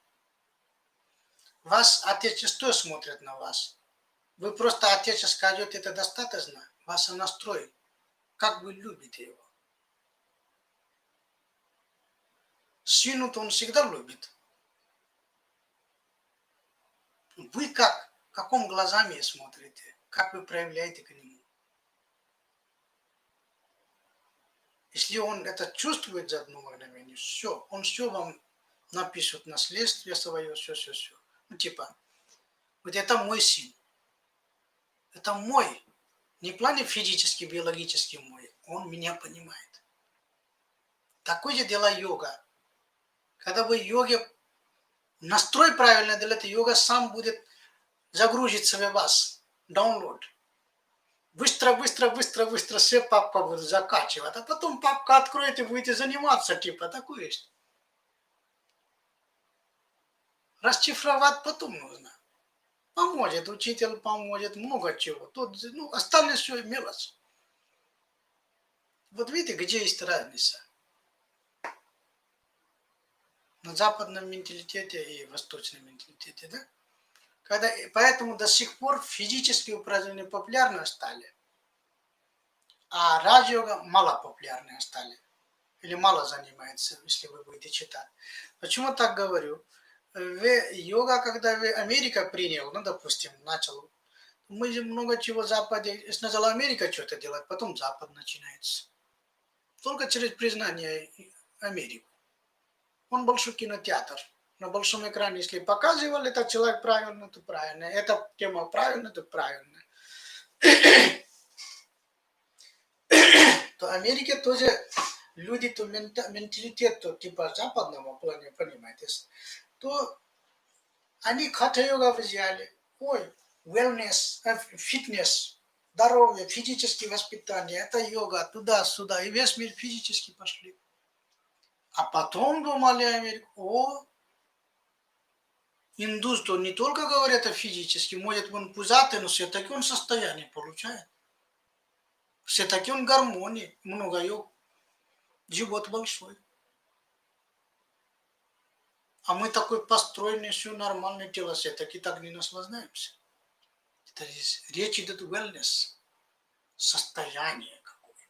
Вас отец что смотрит на вас? Вы просто отец скажет, это достаточно, вас настрой. как вы любите его. Свину-то он всегда любит. Вы как, каком глазами смотрите, как вы проявляете к нему. Если он это чувствует за одно мгновение, все, он все вам напишет наследствие свое, все. Ну, типа, вот это мой сын, это мой, не в плане физически, биологически мой, он меня понимает. Такое же дело йога. Когда вы йоге настрой правильно делаете, йога сам будет загрузиться в вас, download. Быстро, все папка будет закачивать, а потом папка откроет и будете заниматься, типа, такое есть. Расшифровать потом нужно. Поможет, учитель поможет, много чего. Тут, ну, остальное все мелочь. Вот видите, где есть разница? На западном менталитете и восточном менталитете, да? Поэтому до сих пор физические упражнения популярны стали, а раджа-йога мало популярны стали. Или мало занимается, если вы будете читать. Почему так говорю? Йога, когда Америка принял, ну, допустим, начал, мы же много чего в Западе, сначала Америка что-то делает, потом Запад начинается. Только через признание Америки. Он большой кинотеатр. На большом экране, если показывали, этот человек правильно, то правильно. Эта тема правильно, то правильно. То Америке тоже люди, то менталитет, то типа западного плана, понимаете, то они хата-йога взяли. Ой, wellness, фитнес, здоровье, физическое воспитание, это йога, туда-сюда, и весь мир физически пошли. А потом думали Америку, индус то не только говорят о физически, может он пузатый, но все-таки он состояние получает. Все-таки он гармонии, много йог, живот большой. А мы такой построенный, все нормальное тело, все-таки так не наслаждаемся. Это речь идет wellness, состояние какое.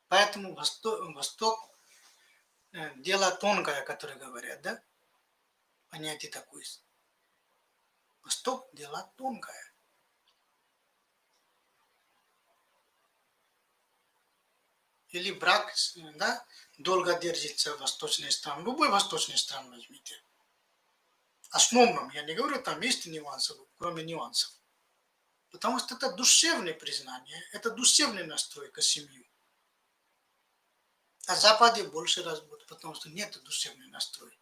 Поэтому Восток дело тонкое, которое говорят, да? Понятие такое. Восток дело тонкое. Или брак, да, долго держится в восточной стране. Любой восточной страны возьмите. Основном, я не говорю, там есть нюансы, кроме нюансов. Потому что это душевное признание, это душевный настрой к семью. А в Западе больше раз будет, потому что нет душевного настроя.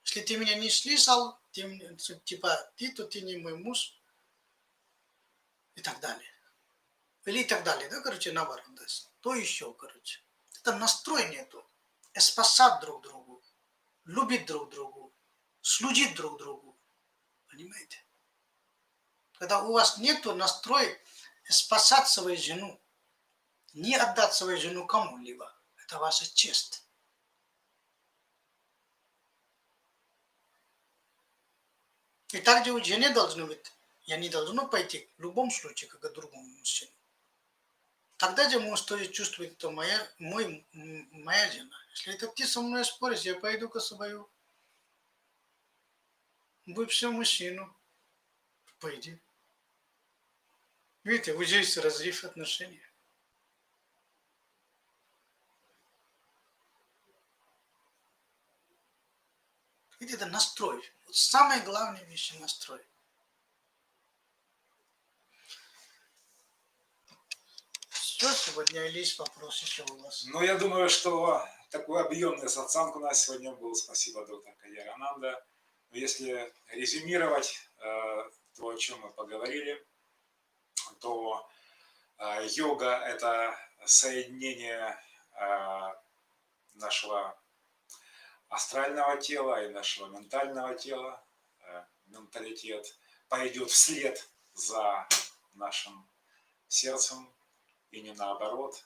Если ты меня не слышал, типа то ты не мой муж, и так далее. Или и так далее, да, короче, наоборот. Да. То еще, короче. Это настрой нету. Спасать друг другу, любить друг другу, служить друг другу. Понимаете? Когда у вас нету настроя спасать свою жену, не отдать свою жену кому-либо, это ваша честь. И также у жены должно быть, я не должна пойти в любом случае, как к другому мужчине. Тогда же муж тоже чувствует, что моя жена. Если это ты со мной споришь, я пойду к свою бывшему мужчину. Пойди. Видите, уже есть разрыв отношений. Видите, это настрой. Вот самая главная вещь – настрой. Все, сегодня или есть вопрос еще у вас?
Ну, я думаю, что такой объемный сатсанг у нас сегодня был. Спасибо, доктор Кайярананда. Если резюмировать то, о чем мы поговорили, то йога – это соединение нашего астрального тела и нашего ментального тела. Менталитет пойдет вслед за нашим сердцем и не наоборот.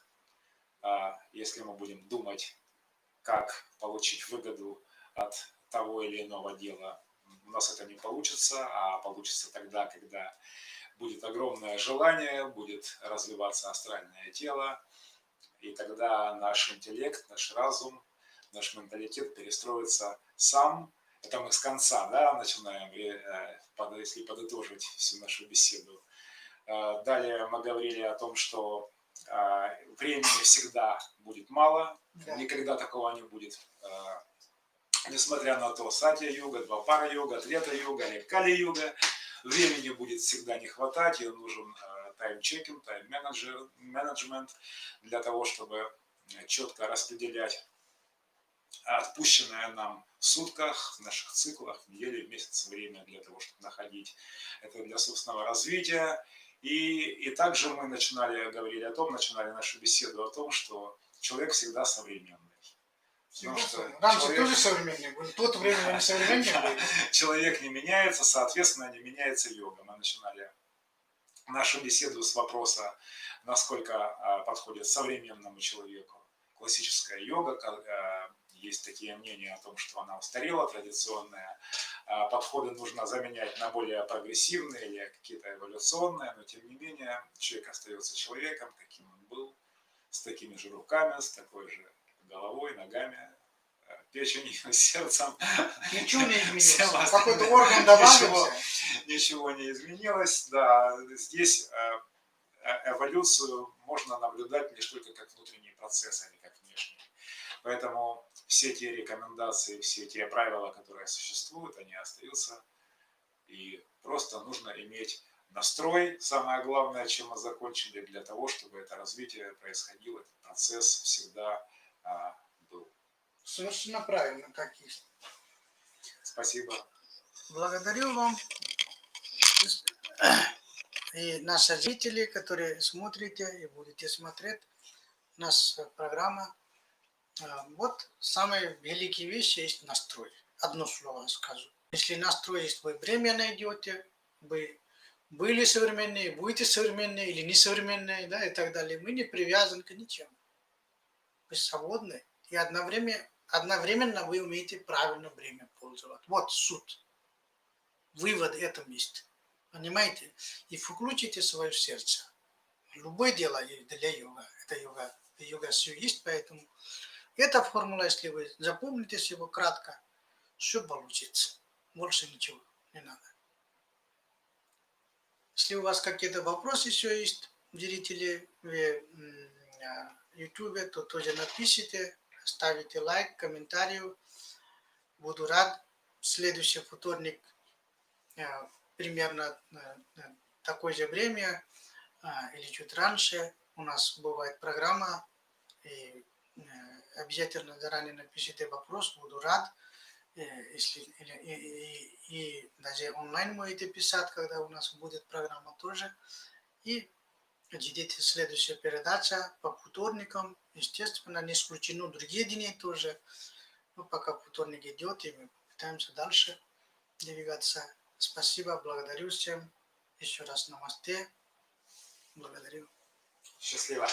Если мы будем думать, как получить выгоду от того или иного дела, у нас это не получится, а получится тогда, когда будет огромное желание, будет развиваться астральное тело, и тогда наш интеллект, наш разум, наш менталитет перестроится сам. Это мы с конца, да, начинаем, если подытожить всю нашу беседу. Далее мы говорили о том, что времени всегда будет мало, никогда такого не будет. Несмотря на то, сатья-юга, двапара-юга, трета-юга или кали-юга, времени будет всегда не хватать, и нужен тайм-чекинг, тайм-менеджмент для того, чтобы четко распределять отпущенное нам в сутках, в наших циклах, в неделе, в месяц время для того, чтобы находить это для собственного развития. И также мы начинали нашу беседу о том, что человек всегда современный.
Раньше тоже современный был, в то время не современный был.
Человек не меняется, соответственно, не меняется йога. Мы начинали нашу беседу с вопроса, насколько подходит современному человеку классическая йога. Есть такие мнения о том, что она устарела, традиционная. Подходы нужно заменять на более прогрессивные или какие-то эволюционные, но тем не менее человек остается человеком, каким он был, с такими же руками, с такой же головой, ногами, печенью, сердцем.
Ничего не изменилось. Какой-то орган добавился.
Ничего не изменилось. Да, здесь эволюцию можно наблюдать лишь только как внутренний процесс, а не как внешний. Поэтому все те рекомендации, все те правила, которые существуют, они остаются. И просто нужно иметь настрой, самое главное, чем мы закончили, для того, чтобы это развитие происходило, этот процесс всегда был.
Совершенно правильно, как есть.
Спасибо.
Благодарю вам. И наши зрители, которые смотрите и будете смотреть нашу программу. Вот самые великие вещи есть настрой. Одно слово скажу. Если настрой есть, вы время найдете, вы были современные, будете современные или несовременные, да, и так далее. Мы не привязаны к ничему. Вы свободны. И одновременно вы умеете правильно время пользоваться. Вот суть. Вывод в этом есть. Понимаете? И включите свое сердце. Любое дело для йога. Это йога. Йога все есть, поэтому эта формула, если вы запомните его кратко, все получится. Больше ничего не надо. Если у вас какие-то вопросы еще есть, зрители в YouTube, то тоже напишите, ставите лайк, комментарий. Буду рад. Следующий вторник примерно такое же время или чуть раньше у нас бывает программа. И обязательно заранее напишите вопрос, буду рад. Если, и даже онлайн можете писать, когда у нас будет программа тоже. И ждите следующая передача по вторникам. Естественно, не исключено другие дни тоже. Но пока вторник идет, и мы пытаемся дальше двигаться. Спасибо, благодарю всем. Еще раз намасте. Благодарю.
Счастливо.